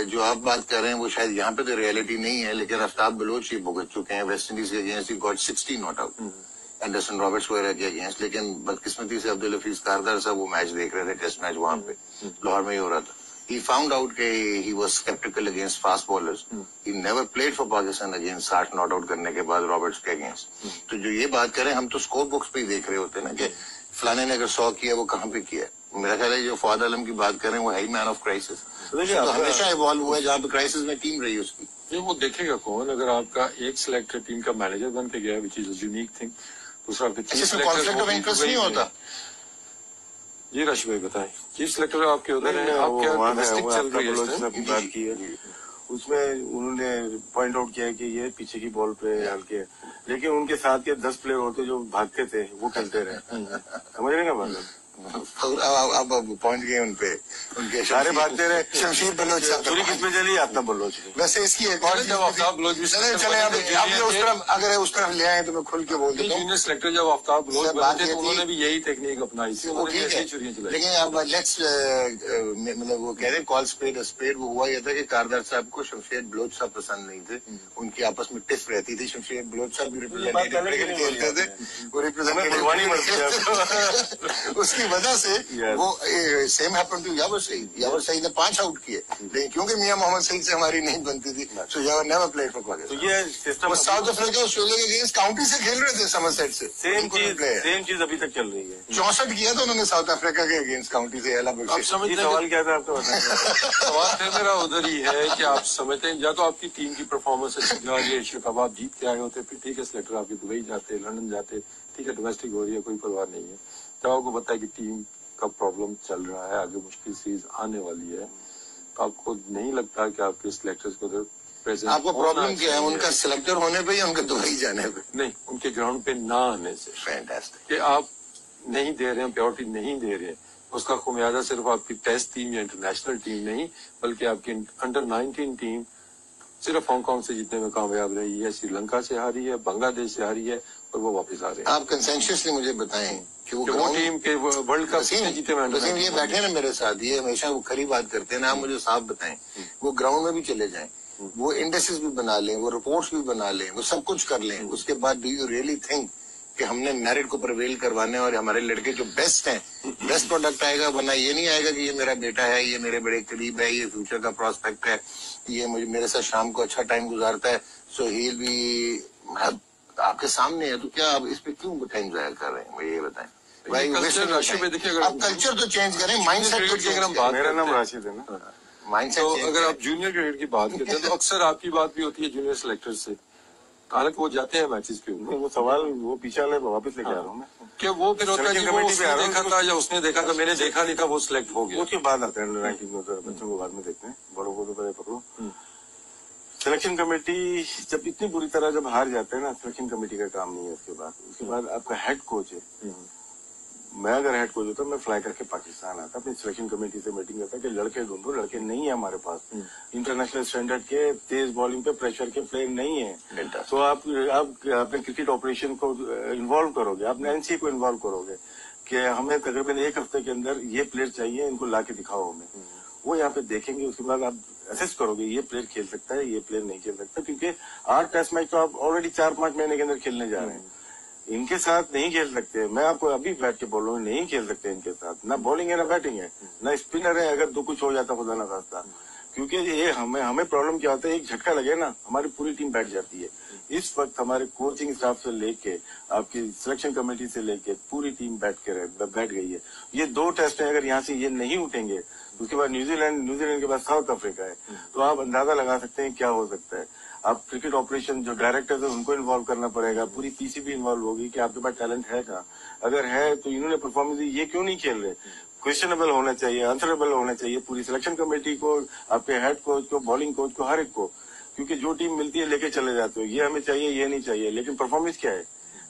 जो आप बात कर रहे हैं वो शायद यहाँ पे तो रियलिटी नहीं है, लेकिन आफ्ताब बलोच ये भुगत चुके हैं वेस्ट इंडीज के against, he got 60 not out Anderson Roberts वगैरह के अगेंस्ट। लेकिन बदकिस्मती से अब्दुल हफीज कारदार साहब वो मैच देख रहे थे, टेस्ट मैच वहां पे लाहौर में ही हो रहा था। He found out कि he was skeptical against fast bowlers. He never played for Pakistan against 60 not out करने के बाद रॉबर्ट्स के अगेंस्ट। तो जो ये बात करें, हम तो स्कोर बुक्स पे ही देख रहे होते हैं ना कि फलाने ने अगर 100 किया वो कहाँ पे किया। मेरा ख्याल है जो फवाद आलम की बात करें वो है ही मैन ऑफ क्राइसिस। तो हमेशा इवॉल्व हुआ है जहाँ पे क्राइसिस में टीम रही उसकी। ये वो देखेगा कौन, अगर आपका एक सिलेक्टर टीम का मैनेजर बन के गया विच इज यूनिक थिंग, दूसरा कॉन्फ्लिक्ट ऑफ इंटरेस्ट नहीं होता। जी राशि भाई बताएं, चीफ सिलेक्टर आपके उधर है, आप क्या डोमेस्टिक चल रही है बात की है, उसमें उन्होंने पॉइंट आउट किया कि ये पीछे की बॉल पे हल्के, लेकिन उनके साथ के 10 प्लेयर होते जो भागते थे वो खेलते रहे। समझ रहे ना बात? अब पहुंच गए उनपे, उनके सारे भागते रहे। शमशीर बलोच साहब पूरी किस्में चली आफ्ताब बलोच की। वैसे इसकी एक और जब आफ्ताब बलोच भी चले अब उस तरफ, अगर उस तरफ ले आए तो मैं खुल के बोल देता हूँ। जूनियर सेलेक्टर जब आफ्ताब बलोच बने थे तो उन्होंने भी यही टेक्निक अपनाई थी, वो ठीक है, लेकिन अब लेट्स मतलब वो कह रहे कॉल स्पेड स्पेड। वो हुआ ये था कि कारदार साहब को शमशेर बलोच साहब पसंद नहीं थे, उनकी आपस में टिफ रहती थी। शमशेर बलोच साहब भी रिप्रेजेंटेटिव क्रिकेट खेलते थे, वो रिप्रेजेंटेटिव उसकी वजह से वो सेम हैपन टू यावर सईद। यावर सईद ने 5 आउट किए, लेकिन क्योंकि मियां मोहम्मद सईद से हमारी नहीं बनती थी, सो यावर नेवर प्लेड फॉर पाकिस्तान। तो ये सिस्टम साउथ अफ्रीका ऑस्ट्रेलिया के अगेंस्ट काउंटी से खेल रहे थे, समरसेट से। सेम चीज अभी तक चल रही है। 64 किया था उन्होंने साउथ अफ्रीका के अगेंस्ट काउंटी से। आप समझते हैं सवाल क्या था आपका बताइए। सवाल फिर मेरा उधर ही है कि आप समझते हैं या तो आपकी टीम की परफॉर्मेंस अच्छी जा रही है, एशिया कप आप जीत के आए होते, फिर ठीक है सिलेक्टर आपके दुबई जाते, लंदन जाते, ठीक है डोमेस्टिक हो रही है, कोई परवाह नहीं है। जब आपको पता है कि टीम का प्रॉब्लम चल रहा है, आगे मुश्किल सीरीज आने वाली है, तो आपको नहीं लगता कि आपके सिलेक्टर्स को प्रेजेंट? आपको प्रॉब्लम क्या है? उनका सिलेक्टर होने पे या उनके दुबई जाने पे? नहीं, उनके ग्राउंड पे ना आने से। फैंटास्टिक। कि आप नहीं दे रहे हैं, प्योरिटी नहीं दे रहे हैं, उसका खुमियाजा सिर्फ आपकी टेस्ट टीम या इंटरनेशनल टीम नहीं, बल्कि आपकी अंडर 19 टीम सिर्फ हांगकांग से जीतने में कामयाब रही है, श्रीलंका से हारी है, बांग्लादेश से हारी है, और वो वापस आ रहे हैं। आप कंसेंशियसली मुझे बताएं कि वो टीम के वर्ल्ड कप जीते में वसीम ये बैठे ना मेरे साथ, ये हमेशा वो खरी बात करते हैं ना, आप मुझे साफ बताएं, वो ग्राउंड में भी चले जाएं, वो इंडेक्सेस भी बना लें, वो रिपोर्ट्स भी बना लें, वो सब कुछ कर लें, उसके बाद डू यू रियली थिंक कि हमने मेरिट को प्रिवेल करवाने और हमारे लड़के जो बेस्ट हैं, बेस्ट प्रोडक्ट आएगा? वरना ये नहीं आएगा कि ये मेरा बेटा है, ये मेरे बड़े करीब है, ये फ्यूचर का प्रोस्पेक्ट है, ये मुझे मेरे साथ शाम को अच्छा टाइम गुजारता है, सो ही विल बी आपके सामने है। तो क्या आप इस पे क्यों टाइम जाया कर रहे हैं? मुझे ये बताएं भाई। अब कल्चर तो चेंज करें, माइंडसेट तो चेंज करें। मेरा नाम राशिद है ना। माइंडसेट तो अगर आप जूनियर क्रिकेट की बात करते हैं तो अक्सर आपकी बात भी होती है जूनियर सिलेक्टर से, हालांकि वो जाते हैं मैचेस पे। वो सवाल वो पीछे वाले वापस लेके आ रहा हूँ मैं, कि वो फिर होता है कि वो उसने देखा था या उसने देखा था, मैंने देखा नहीं था, वो सिलेक्ट हो गया। उसके बाद आते हैं रैंकिंग में, तो बच्चों को बाद में देखते हैं, बड़ों को तो पहले पकड़ो। सिलेक्शन कमेटी जब इतनी बुरी तरह जब हार जाते हैं ना, सिलेक्शन कमेटी का काम नहीं है। उसके बाद आपका हेड कोच है। मैं अगर हेड कोच होता मैं फ्लाई करके पाकिस्तान आता, अपनी सिलेक्शन कमेटी से मीटिंग करता कि लड़के ढूंढो, लड़के नहीं है हमारे पास, इंटरनेशनल स्टैंडर्ड के तेज बॉलिंग पे प्रेशर के प्लेयर नहीं है। तो आप अपने क्रिकेट ऑपरेशन को इन्वॉल्व करोगे, अपने एनसीए को इन्वॉल्व करोगे कि हमें तकरीबन 1 हफ्ते के अंदर ये प्लेयर चाहिए, इनको ला के दिखाओ हमें। वो यहाँ पे देखेंगे, उसके बाद आप असेस करोगे ये प्लेयर खेल सकता है, ये प्लेयर नहीं खेल सकता, क्योंकि 8 टेस्ट मैच तो आप ऑलरेडी 4-5 महीने के अंदर खेलने जा रहे हैं। इनके साथ नहीं खेल सकते। मैं आपको अभी बैठ के बोल रहा हूँ, नहीं खेल सकते इनके साथ। ना बॉलिंग है ना बैटिंग है ना स्पिनर है। अगर कुछ हो जाता खुदा ना खास्ता, क्योंकि ये हमें प्रॉब्लम क्या होता है, एक झटका लगे ना हमारी पूरी टीम बैठ जाती है। इस वक्त हमारे कोचिंग स्टाफ से लेके आपकी सिलेक्शन कमेटी से लेके पूरी टीम बैठ गई है। ये 2 टेस्ट है, अगर यहाँ से ये नहीं उठेंगे, उसके बाद न्यूजीलैंड के बाद साउथ अफ्रीका है, तो आप अंदाजा लगा सकते हैं क्या हो सकता है। आप क्रिकेट ऑपरेशन जो डायरेक्टर है उनको इन्वॉल्व करना पड़ेगा, पूरी पीसीबी इन्वॉल्व होगी कि आपके पास टैलेंट है क्या, अगर है तो इन्होंने परफॉर्मेंस दी, ये क्यों नहीं खेल रहे। क्वेश्चनेबल होना चाहिए, आंसरेबल होना चाहिए पूरी सिलेक्शन कमेटी को, आपके हेड कोच को, बॉलिंग कोच को, हर एक को, क्योंकि जो टीम मिलती है लेके चले जाते हो, ये हमें चाहिए, ये नहीं चाहिए। लेकिन परफॉर्मेंस क्या है?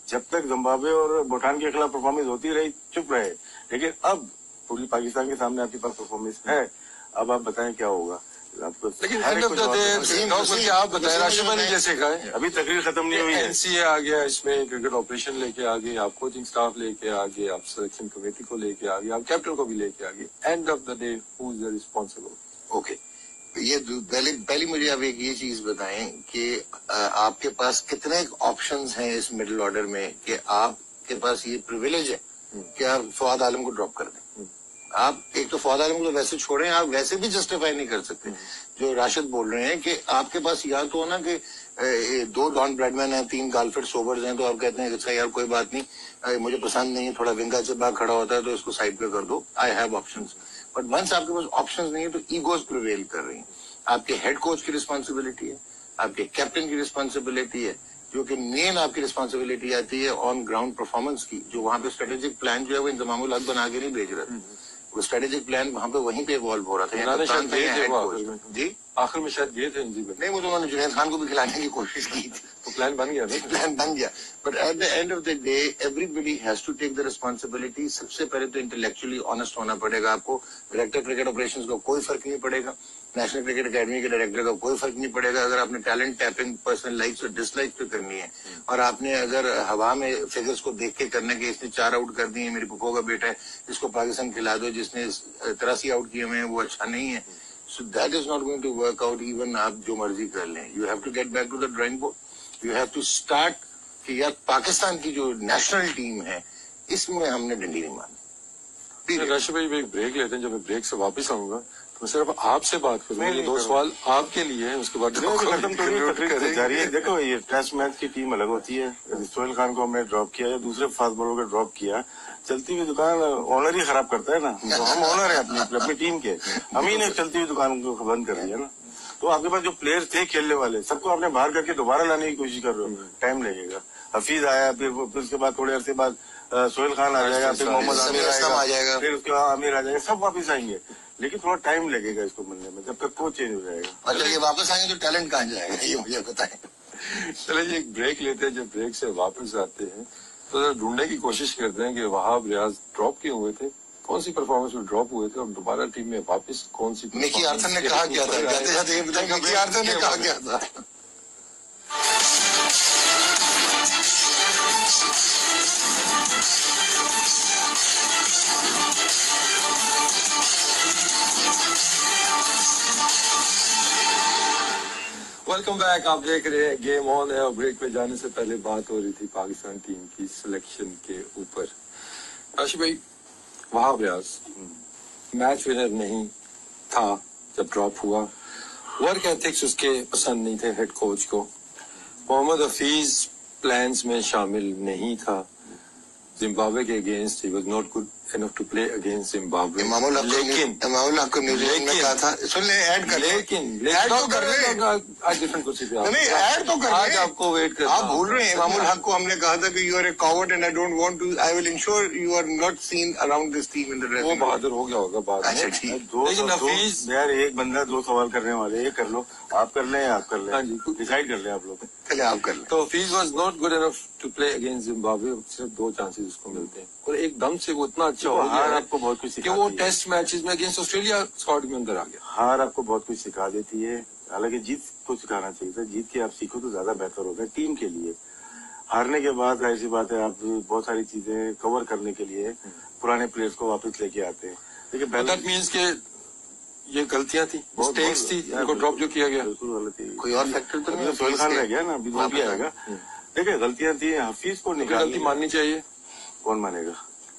जब तक जिम्बाब्वे और भूटान के खिलाफ परफॉर्मेंस होती रही चुप रहे, लेकिन अब पूरी पाकिस्तान के सामने आपके पास परफॉर्मेंस है। अब आप बताएं क्या होगा। लेकिन एंड ऑफ द डे आप बताएं, राशिद ने जैसे कहा है, अभी तकरीर खत्म नहीं हुई है, एनसीए आ गया इसमें, क्रिकेट ऑपरेशन लेके आ गए, आप कोचिंग स्टाफ लेके आ गए, आप सिलेक्शन कमेटी को लेके आ गए, आप कैप्टन को भी लेके आ गए। And of the day who is the responsible? Okay, ये पहले मुझे आप एक ये चीज बताएं कि आपके पास कितने ऑप्शंस हैं इस मिडिल ऑर्डर में कि आपके पास ये प्रिविलेज है कि आप फवाद आलम को ड्रॉप कर दें। आप एक तो फवाद आलम को तो वैसे छोड़ें, आप वैसे भी जस्टिफाई नहीं कर सकते। जो राशिद बोल रहे हैं कि आपके पास या तो ना कि 2 डॉन ब्रैडमैन हैं, 3 गालफेड सोवर्स हैं, तो आप कहते हैं अच्छा यार कोई बात नहीं, मुझे पसंद नहीं है, थोड़ा विंगा से बाहर खड़ा होता है तो इसको साइड पे कर दो, I have options. But once आपके पास ऑप्शंस नहीं है तो ईगोज प्रिवेल कर रही हैं। आपके हेड कोच की रिस्पॉन्सिबिलिटी है, आपके कैप्टन की रिस्पॉन्सिबिलिटी है, जो कि मेन आपकी रिस्पॉन्सिबिलिटी आती है ऑन ग्राउंड परफॉर्मेंस की, जो वहां पे स्ट्रेटेजिक प्लान जो है वो इंतजामुल हक बना के नहीं भेज रहे। वो स्ट्रेटेजिक प्लान वहाँ पे वहीं पे इवॉल्व हो रहा था। उन्होंने शायद गए थे वो आखिर में। जी आखिर में शायद गए थे इनजी में। नहीं, वो तो उन्होंने जुनैद खान को भी खिलाने की कोशिश की थी, तो प्लान बन गया था। प्लान बन गया। But at the end of the day everybody has to take the responsibility. सबसे पहले तो इंटेलेक्चुअली ऑनेस्ट होना पड़ेगा आपको। डायरेक्टर क्रिकेट ऑपरेशंस को कोई फर्क नहीं पड़ेगा, नेशनल क्रिकेट अकेडमी के डायरेक्टर का कोई फर्क नहीं पड़ेगा। अगर आपने टैलेंट टैपिंग पर्सनल लाइक्स और डिसलाइक्स पे करनी है और आपने अगर हवा में फिगर्स को देख के करने के इसने 4 आउट कर दिए, मेरी पुप्पो का बेटा है इसको पाकिस्तान खिला दो, जिसने 83 आउट किए हुए हैं वो अच्छा नहीं है, so that is not going to work out. Even आप जो मर्जी कर लें, you have to get back to the drawing board. You have to start कि यार पाकिस्तान की जो नेशनल टीम है इसमें हमने डंडी नहीं मारनी। राशिद भाई एक ब्रेक लेते हैं, जब मैं ब्रेक से वापस आऊंगा तो सिर्फ आपसे बात करूंगा। ये 2 सवाल आपके लिए हैं, उसके बाद खत्म तो जारी है। देखो ये टेस्ट मैच की टीम अलग होती है। सोहेल खान को हमने ड्रॉप किया या दूसरे फास्ट बॉलर को ड्रॉप किया, चलती हुई दुकान ऑनर ही खराब करता है ना। तो हम ऑनर है अपनी टीम के, हम ही ने चलती हुई दुकान को बंद कर दिया ना। तो आपके पास जो प्लेयर थे खेलने वाले सबको आपने बाहर करके दोबारा लाने की कोशिश कर रहे हो, टाइम लगेगा। हफीज आया, फिर उसके बाद थोड़े अरसे बाद सोहेल खान आ जाएगा, फिर मोहम्मद आमिर आ जाएगा, फिर उसके बाद आमिर आ जाएगा, सब वापस आएंगे, लेकिन थोड़ा टाइम लगेगा इसको मिलने में, जब तक कोच चेंज हो जाएगा। अच्छा, ये वापस आएंगे तो टैलेंट कहाँ जाएगा ये मुझे बताएं। चलिए एक ब्रेक लेते हैं। जब ब्रेक से वापस आते हैं तो ढूंढने की कोशिश करते हैं कि वहाब रियाज ड्रॉप क्यों हुए थे, कौन सी परफॉर्मेंस में ड्रॉप हुए थे और दोबारा टीम में वापस कौन सी। मिकी आर्थर ने कहा क्या था, जाते जाते ये बताएं मिकी आर्थर ने कहा क्या था। वेलकम बैक, आप देख रहे हैं गेम ऑन है। और ब्रेक पे जाने से पहले बात हो रही थी पाकिस्तान टीम की सिलेक्शन के ऊपर। राशिद भाई, वहाब रियाज मैच विनर नहीं था जब ड्रॉप हुआ, वर्क एथिक्स उसके पसंद नहीं थे हेड कोच को, मोहम्मद हफीज प्लान्स में शामिल नहीं था, जिम्बाब्वे के against he was not good enough to play against Zimbabwe. Imamul Haq को न्यूजीलैंड में कहा था, सुन ले ऐड कर, लेकिन ऐड तो कर ले, आज डिफरेंट कुर्सी पे नहीं ऐड तो कर ले, आज आपको वेट कर, आप भूल रहे हैं इमामुल हक को हमने कहा था कि you are a coward and I don't want to, I will ensure you are not seen around this team in the dressing. वो बहादुर हो गया होगा बाद में। लेकिन हफीज यार, एक बंदा 2 सवाल करने वाले, ये कर लो, आप कर लें, आप कर लें, हाँ जी, डिसाइड कर लें आप लोग, चलिए आप कर लें। तो Hafeez was not good enough to play against Zimbabwe, सिर्फ 2 चांसेस उसको मिलते हैं और एकदम से वो इतना अच्छा हो गया आपको बहुत कुछ कि वो टेस्ट मैचेस में अगेंस्ट ऑस्ट्रेलिया स्क्वाड में अंदर आ गया। हार आपको बहुत कुछ सिखा देती है, हालांकि जीत को सिखाना चाहिए था, जीत के आप सीखो तो ज्यादा बेहतर होगा टीम के लिए। हारने के बाद ऐसी बात है, आप बहुत सारी चीजें कवर करने के लिए पुराने प्लेयर्स को वापस लेके आते हैं, लेकिन दैट मीन्स के ये गलतियां थी, मिस्टेक्स थी, इनको ड्रॉप जो किया गया बिल्कुल गलत थी। कोई और फैक्टर तो नहीं, सोहेल खान रह गया ना, अभी वो भी आएगा। देखिए गलतियां थी, हफीज को गलती माननी चाहिए। कौन मानेगा,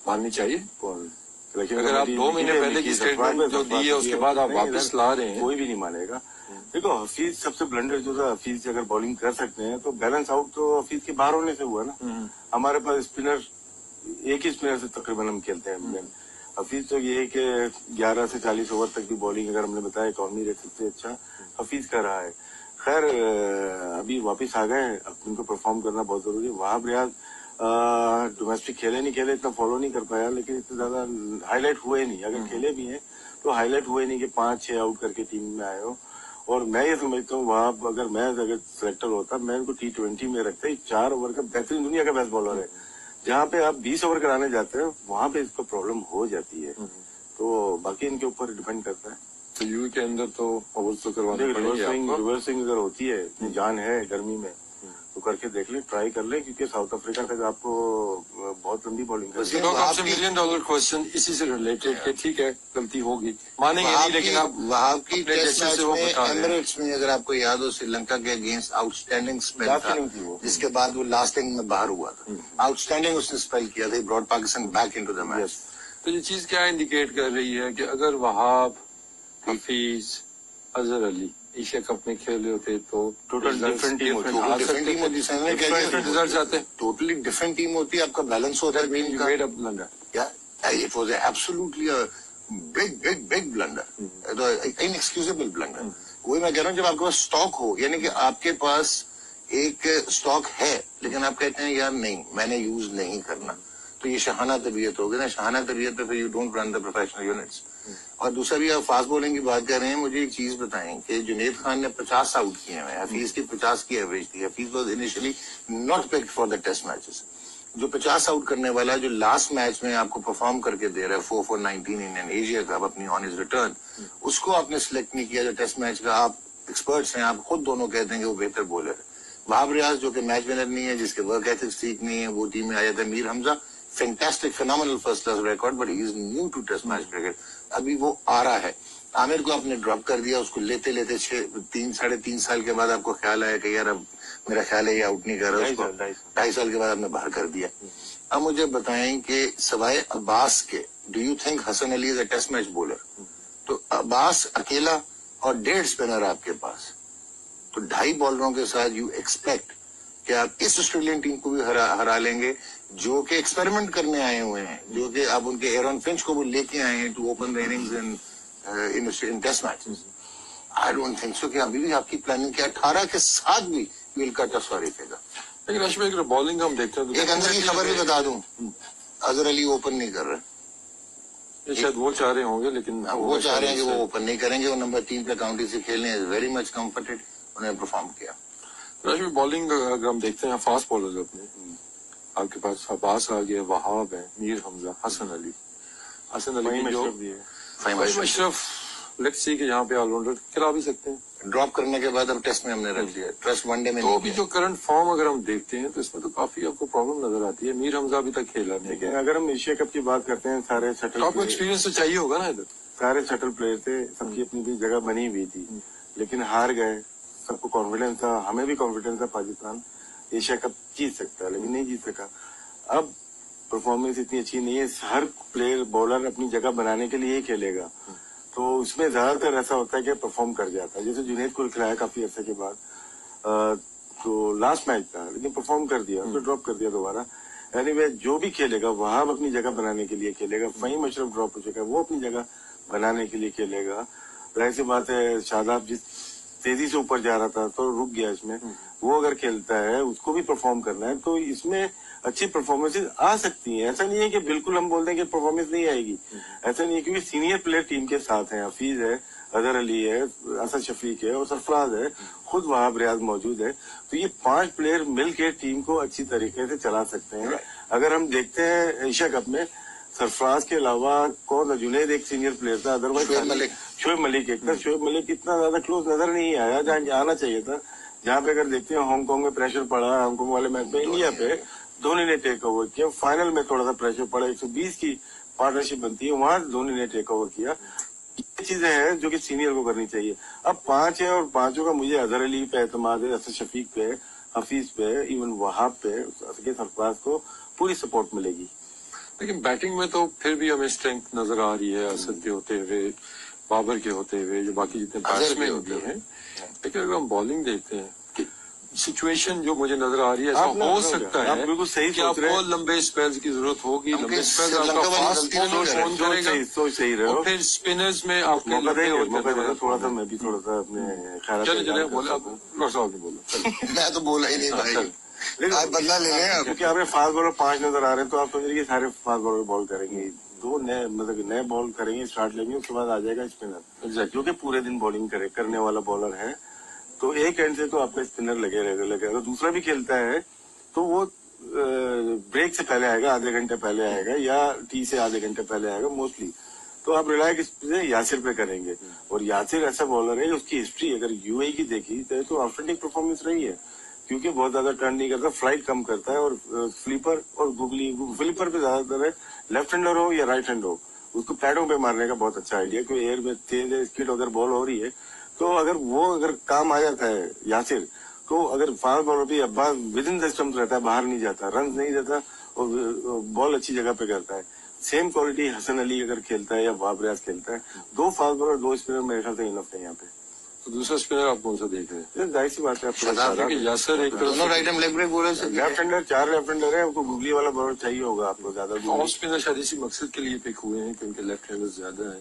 माननी चाहिए कौन? अगर आप 2 महीने पहले की स्टेटमेंट जो दी है उसके बाद आप वापस ला रहे हैं, कोई भी नहीं मानेगा। देखो हफीज सबसे ब्लंडर जो था, हफीज अगर बॉलिंग कर सकते हैं तो बैलेंस आउट तो हफीज के बाहर होने से हुआ ना। हमारे पास स्पिनर, एक ही स्पिनर से तकरीबन हम खेलते हैं। हफीज तो ये है कि 11 से 40 ओवर तक की बॉलिंग, अगर हमने बताया इकॉनमी रेट सबसे अच्छा हफीज का रहा है। खैर अभी वापिस आ गए, अब उनको परफॉर्म करना बहुत जरूरी है। वहाब रियाज डोमेस्टिक खेले नहीं खेले, इतना फॉलो नहीं कर पाया, लेकिन इतना ज्यादा हाईलाइट हुए नहीं। अगर खेले भी हैं तो हाईलाइट हुए नहीं कि 5-6 आउट करके टीम में आए हो। और मैं ये समझता हूँ वहां अगर सिलेक्टर होता, मैं उनको T20 में रखता। 4 ओवर का बेहतरीन दुनिया का बेस्ट बॉलर है, जहाँ पे आप 20 ओवर कराने जाते हैं वहां पे इसको प्रॉब्लम हो जाती है। तो बाकी इनके ऊपर डिपेंड करता है। तो यू के अंदर तो ओवर्स तो करवाने पड़ेंगे। रिवर्सिंग अगर होती है, जान है गर्मी में, तो करके देख ले, ट्राई कर ले, क्योंकि साउथ अफ्रीका तक आपको बहुत लंबी बॉलिंग करनी है। आपसे $1 मिलियन क्वेश्चन इसी से रिलेटेड है। ठीक है, गलती होगी, मानेंगे नहीं, लेकिन आप वहाब की टेस्ट मैच में एमिरेट्स में अगर आपको याद हो, श्रीलंका के अगेंस्ट आउटस्टैंडिंग स्पेल था, जिसके बाद वो लास्ट इनिंग में बाहर हुआ था। आउटस्टैंडिंग उसने स्पेल किया था, brought Pakistan back into the match. तो ये चीज क्या इंडिकेट कर रही है कि अगर वहाब, हफीज, अजहर अली एशिया कप में खेले होते तो टोटल डिफरेंट टीम होती, रिजल्ट आते हैं, टोटली डिफरेंट टीम होती है, आपका बैलेंस होता है। It was absolutely a big blunder, inexcusable blunder. वही मैं कह रहा हूँ, जब आपके पास स्टॉक हो, यानी कि आपके पास एक स्टॉक है लेकिन आप कहते हैं यार नहीं, मैंने यूज नहीं करना, तो ये शहाना तबीयत होगी ना, शहाना तबीयत पे फिर you don't run the professional units. और दूसरा भी आप फास्ट बॉलिंग की बात कर रहे हैं, मुझे एक चीज बताएं कि जुनेद खान ने 50 आउट किए हैं, हफीज की 50 की एवरेज थी। Hafeez was initially not picked for the test matches. जो 50 आउट करने वाला जो लास्ट मैच में आपको परफॉर्म करके दे रहा है 4 for 19 इंडियन एशिया कप अपनी ऑन हिज रिटर्न, उसको आपने सिलेक्ट नहीं किया जो टेस्ट मैच का आप एक्सपर्ट्स हैं, आप खुद दोनों कहते हैं कि वो बेहतर बॉलर है। वहाब रियाज जो कि मैच विनर नहीं है, जिसके वर्क एथिक्स ठीक नहीं है, वो टीम में आ जाता है। Mir Hamza fantastic phenomenal first class record, but he is new to test match cricket, अभी वो आ रहा है। आमिर को आपने ड्रॉप कर दिया, उसको लेते लेते 3.5 साल के बाद आपको ख्याल आया कि यार अब मेरा ख्याल है ये आउट नहीं कर रहा, उसको 2.5 साल के बाद आपने बाहर कर दिया। अब मुझे बताएं कि सवाए अब्बास के do you think Hasan Ali is a test match bowler? तो अब्बास अकेला और 1.5 स्पिनर आपके पास, तो 2.5 बॉलरों के साथ यू एक्सपेक्ट कि आप इस ऑस्ट्रेलियन टीम को भी हरा लेंगे, जो कि एक्सपेरिमेंट करने आए हुए हैं, जो कि आप उनके एरन फिंच को वो लेके आए हैं to open the innings in test matches. I don't think so कि अभी भी आपकी प्लानिंग के 18 के साथ भी विल कट अ सॉरी फेगा। लेकिन रश्मि एक बॉलिंग हम देखते हैं तो एक अंदर की खबर भी बता दूं, अजहर अली ओपन नहीं कर रहे। ये शायद वो चाह रहे होंगे, लेकिन वो चाह रहे हैं कि वो ओपन नहीं करेंगे, वो नंबर 3 पे काउंटी से खेलने वेरी मच कंफर्टेड, उन्होंने परफॉर्म किया। रश्मि बॉलिंग अगर हम देखते हैं फास्ट बॉलर अपने, आपके पास अब्बास आ गया, वहाब है, मीर हमजा, हसन अली फ़हीम अशरफ, लेट्स सी कि यहाँ पे ऑलराउंडर खिला भी सकते हैं। ड्रॉप करने के बाद अब टेस्ट में हमने रख दिया, टेस्ट वनडे में तो नहीं अभी किया। जो करंट फॉर्म अगर हम देखते हैं तो इसमें तो काफी आपको प्रॉब्लम नजर आती है। मीर हमजा अभी तक खेला नहीं लेकिन अगर हम एशिया कप की बात करते हैं, सारे शटल आपको एक्सपीरियंस तो चाहिए होगा ना इधर। सारे शटल प्लेयर थे, सबकी अपनी भी जगह बनी हुई थी, लेकिन हार गए। सबको कॉन्फिडेंस था, हमें भी कॉन्फिडेंस था पाकिस्तान एशिया कप जीत सकता है, लेकिन नहीं जीत सका। अब परफॉर्मेंस इतनी अच्छी नहीं है, हर प्लेयर बॉलर अपनी जगह बनाने के लिए ही खेलेगा, तो उसमें ज्यादातर ऐसा होता है कि परफॉर्म कर जाता है। जैसे जुनैद को खिलाया काफी अर्से के बाद, तो लास्ट मैच था, लेकिन परफॉर्म कर दिया, उसको ड्रॉप कर दिया दोबारा। एनीवे जो भी खेलेगा वहां अपनी जगह बनाने के लिए खेलेगा। फ़हीम अशरफ ड्रॉप हो चुका है, वो अपनी जगह बनाने के लिए खेलेगा। जाहिर सी बात है, शादाब जिस तेजी से ऊपर जा रहा था तो रुक गया इसमें, वो अगर खेलता है उसको भी परफॉर्म करना है, तो इसमें अच्छी परफॉर्मेंसेज आ सकती हैं। ऐसा नहीं है कि बिल्कुल हम बोल दें कि परफॉर्मेंस नहीं आएगी, ऐसा नहीं है, क्योंकि सीनियर प्लेयर टीम के साथ हैं। हफीज है, अजहर अली है, असद शफीक है और सरफराज है, खुद वहाब रियाज मौजूद है। तो ये 5 प्लेयर मिलकर टीम को अच्छी तरीके से चला सकते हैं। अगर हम देखते हैं एशिया कप में सरफराज के अलावा कौन, जुनैद एक सीनियर प्लेयर था, अदरवाइज शोएब मलिक एक था। शोएब मलिक इतना ज्यादा क्लोज नजर नहीं आया जहाँ आना चाहिए था। जहाँ पे अगर देखते हैं हांगकांग में प्रेशर पड़ा, हांगकांग वाले मैच में इंडिया पे धोनी ने टेक ओवर किया, फाइनल में थोड़ा सा प्रेशर पड़ा, 120 की पार्टनरशिप बनती है, वहां धोनी ने टेक ओवर किया। ये चीजें हैं जो कि सीनियर को करनी चाहिए। अब 5 है और 5 का मुझे अजहर अली पे एतमाद है, असद शफीक पे, हफीज पे, इवन वहाब पे, सरफराज को पूरी सपोर्ट मिलेगी। लेकिन बैटिंग में तो फिर भी हमें स्ट्रेंथ नजर आ रही है, असद के होते हुए, बाबर के होते हुए, जो बाकी जितने बैट्समैन भी हैं। लेकिन अगर हम बॉलिंग देखते हैं, सिचुएशन जो मुझे नजर आ रही है, ऐसा हो सकता है बिल्कुल सही कि आपको लंबे स्पेल्स की जरूरत होगी। लंबे स्पेल्स आपका फास्ट बॉलर फोन करेगा, सही रहे, और फिर स्पिनर्स में आपके मौका थोड़ा सा मैं भी थोड़ा सा अपने चले बोले, आप डॉक्टर साहब ने बोला, मैं तो बोला ही नहीं भाई, लेकिन बदला ले लें। क्योंकि आपने फास्ट बॉलर 5 नजर आ रहे हैं, तो आप समझिए सारे फास्ट बॉलर बॉल करेंगे, 2 नए मतलब नए बॉल करेंगे, स्टार्ट लेंगे, उसके बाद आ जाएगा स्पिनर, जो कि पूरे दिन बॉलिंग करने वाला बॉलर है। तो एक एंड से तो आपका स्पिनर लगे अगर दूसरा भी खेलता है तो वो ब्रेक से पहले आएगा, आधे घंटे पहले आएगा, या टी से आधे घंटे पहले आएगा मोस्टली। तो आप रिलाय किस पे यासिर पे करेंगे, और यासिर ऐसा बॉलर है, उसकी हिस्ट्री अगर यूएई की देखी तो आउटस्टैंडिंग परफॉर्मेंस रही है, क्योंकि बहुत ज्यादा टर्न नहीं करता, फ्लाइट कम करता है, और स्लीपर और फ्लिपर पे ज्यादातर है, लेफ्ट हैंडर हो या राइट हैंड हो, उसको पैडों पे मारने का बहुत अच्छा आइडिया, क्योंकि एयर में तेज स्पीड अगर बॉल हो रही है तो अगर काम आ जाता है यासिर, तो अगर फास्ट बॉलर भी Abbas with in the stump रहता है, बाहर नहीं जाता, रन नहीं देता, और बॉल अच्छी जगह पे करता है। सेम क्वालिटी हसन अली अगर खेलता है या वहाब रियाज खेलता है, 2 फास्ट बॉलर 2 स्पिनर मेरे ख्याल से इनफ है यहाँ पे। तो दूसरा स्पिनर आप कौन सा देख रहे हैं? जाहिर सी बात है, यासर एक दोनों right hand leg break bowler, left hander 4 left hander है, उनको गुगली वाला बॉलर चाहिए होगा आपको ज्यादा। ऑफ स्पिनर शायद इसी मकसद के लिए पिक हुए हैं कि उनके लेफ्ट हैंडर ज्यादा है,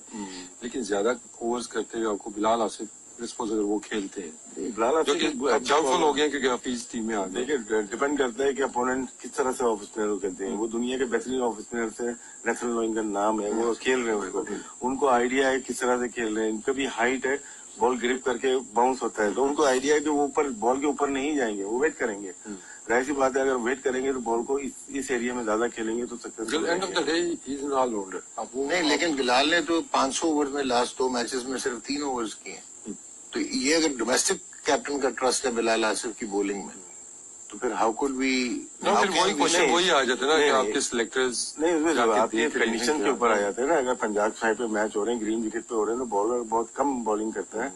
लेकिन ज्यादा ओवर्स करते हुए आपको बिलाल आसिफ सपोज अगर वो खेलते हैं, बिलाल जो हाफिज कि डाउटफुल हो गए क्योंकि हाफिज टीम में आ गए। देखिए डिपेंड करता है कि अपोनेंट किस तरह से ऑफ स्पिनर को खेलते हैं। वो दुनिया के बेहतरीन ऑफ स्पिनर से नेथन लोइन का नाम है, वो खेल रहे हैं, उनको आइडिया है किस तरह से खेल रहे हैं। इनका भी हाइट है, बॉल ग्रिप करके बाउंस होता है, तो उनको आइडिया है कि वो ऊपर बॉल के ऊपर नहीं जाएंगे, वो वेट करेंगे। जाहिर सी बात है, अगर वेट करेंगे तो बॉल को इस एरिया में ज्यादा खेलेंगे तो successful. End of the day he is an allrounder. अब वो नहीं, लेकिन बिलाल ने तो 500 ओवर में लास्ट 2 मैचेस में सिर्फ 3 ओवर्स किए। तो ये अगर डोमेस्टिक कैप्टन का ट्रस्ट है बिलाल आसिफ की बॉलिंग में, तो फिर हाउ कुड वी। फिर वही क्वेश्चन वही आ जाता है ना कि आपके सिलेक्टर्स नहीं, आपके कंडीशन के ऊपर आ जाते हैं ना। अगर पंजाब साइड पे मैच हो रहे हैं, ग्रीन विकेट पे हो रहे हैं, तो बॉलर बहुत कम बॉलिंग करता है।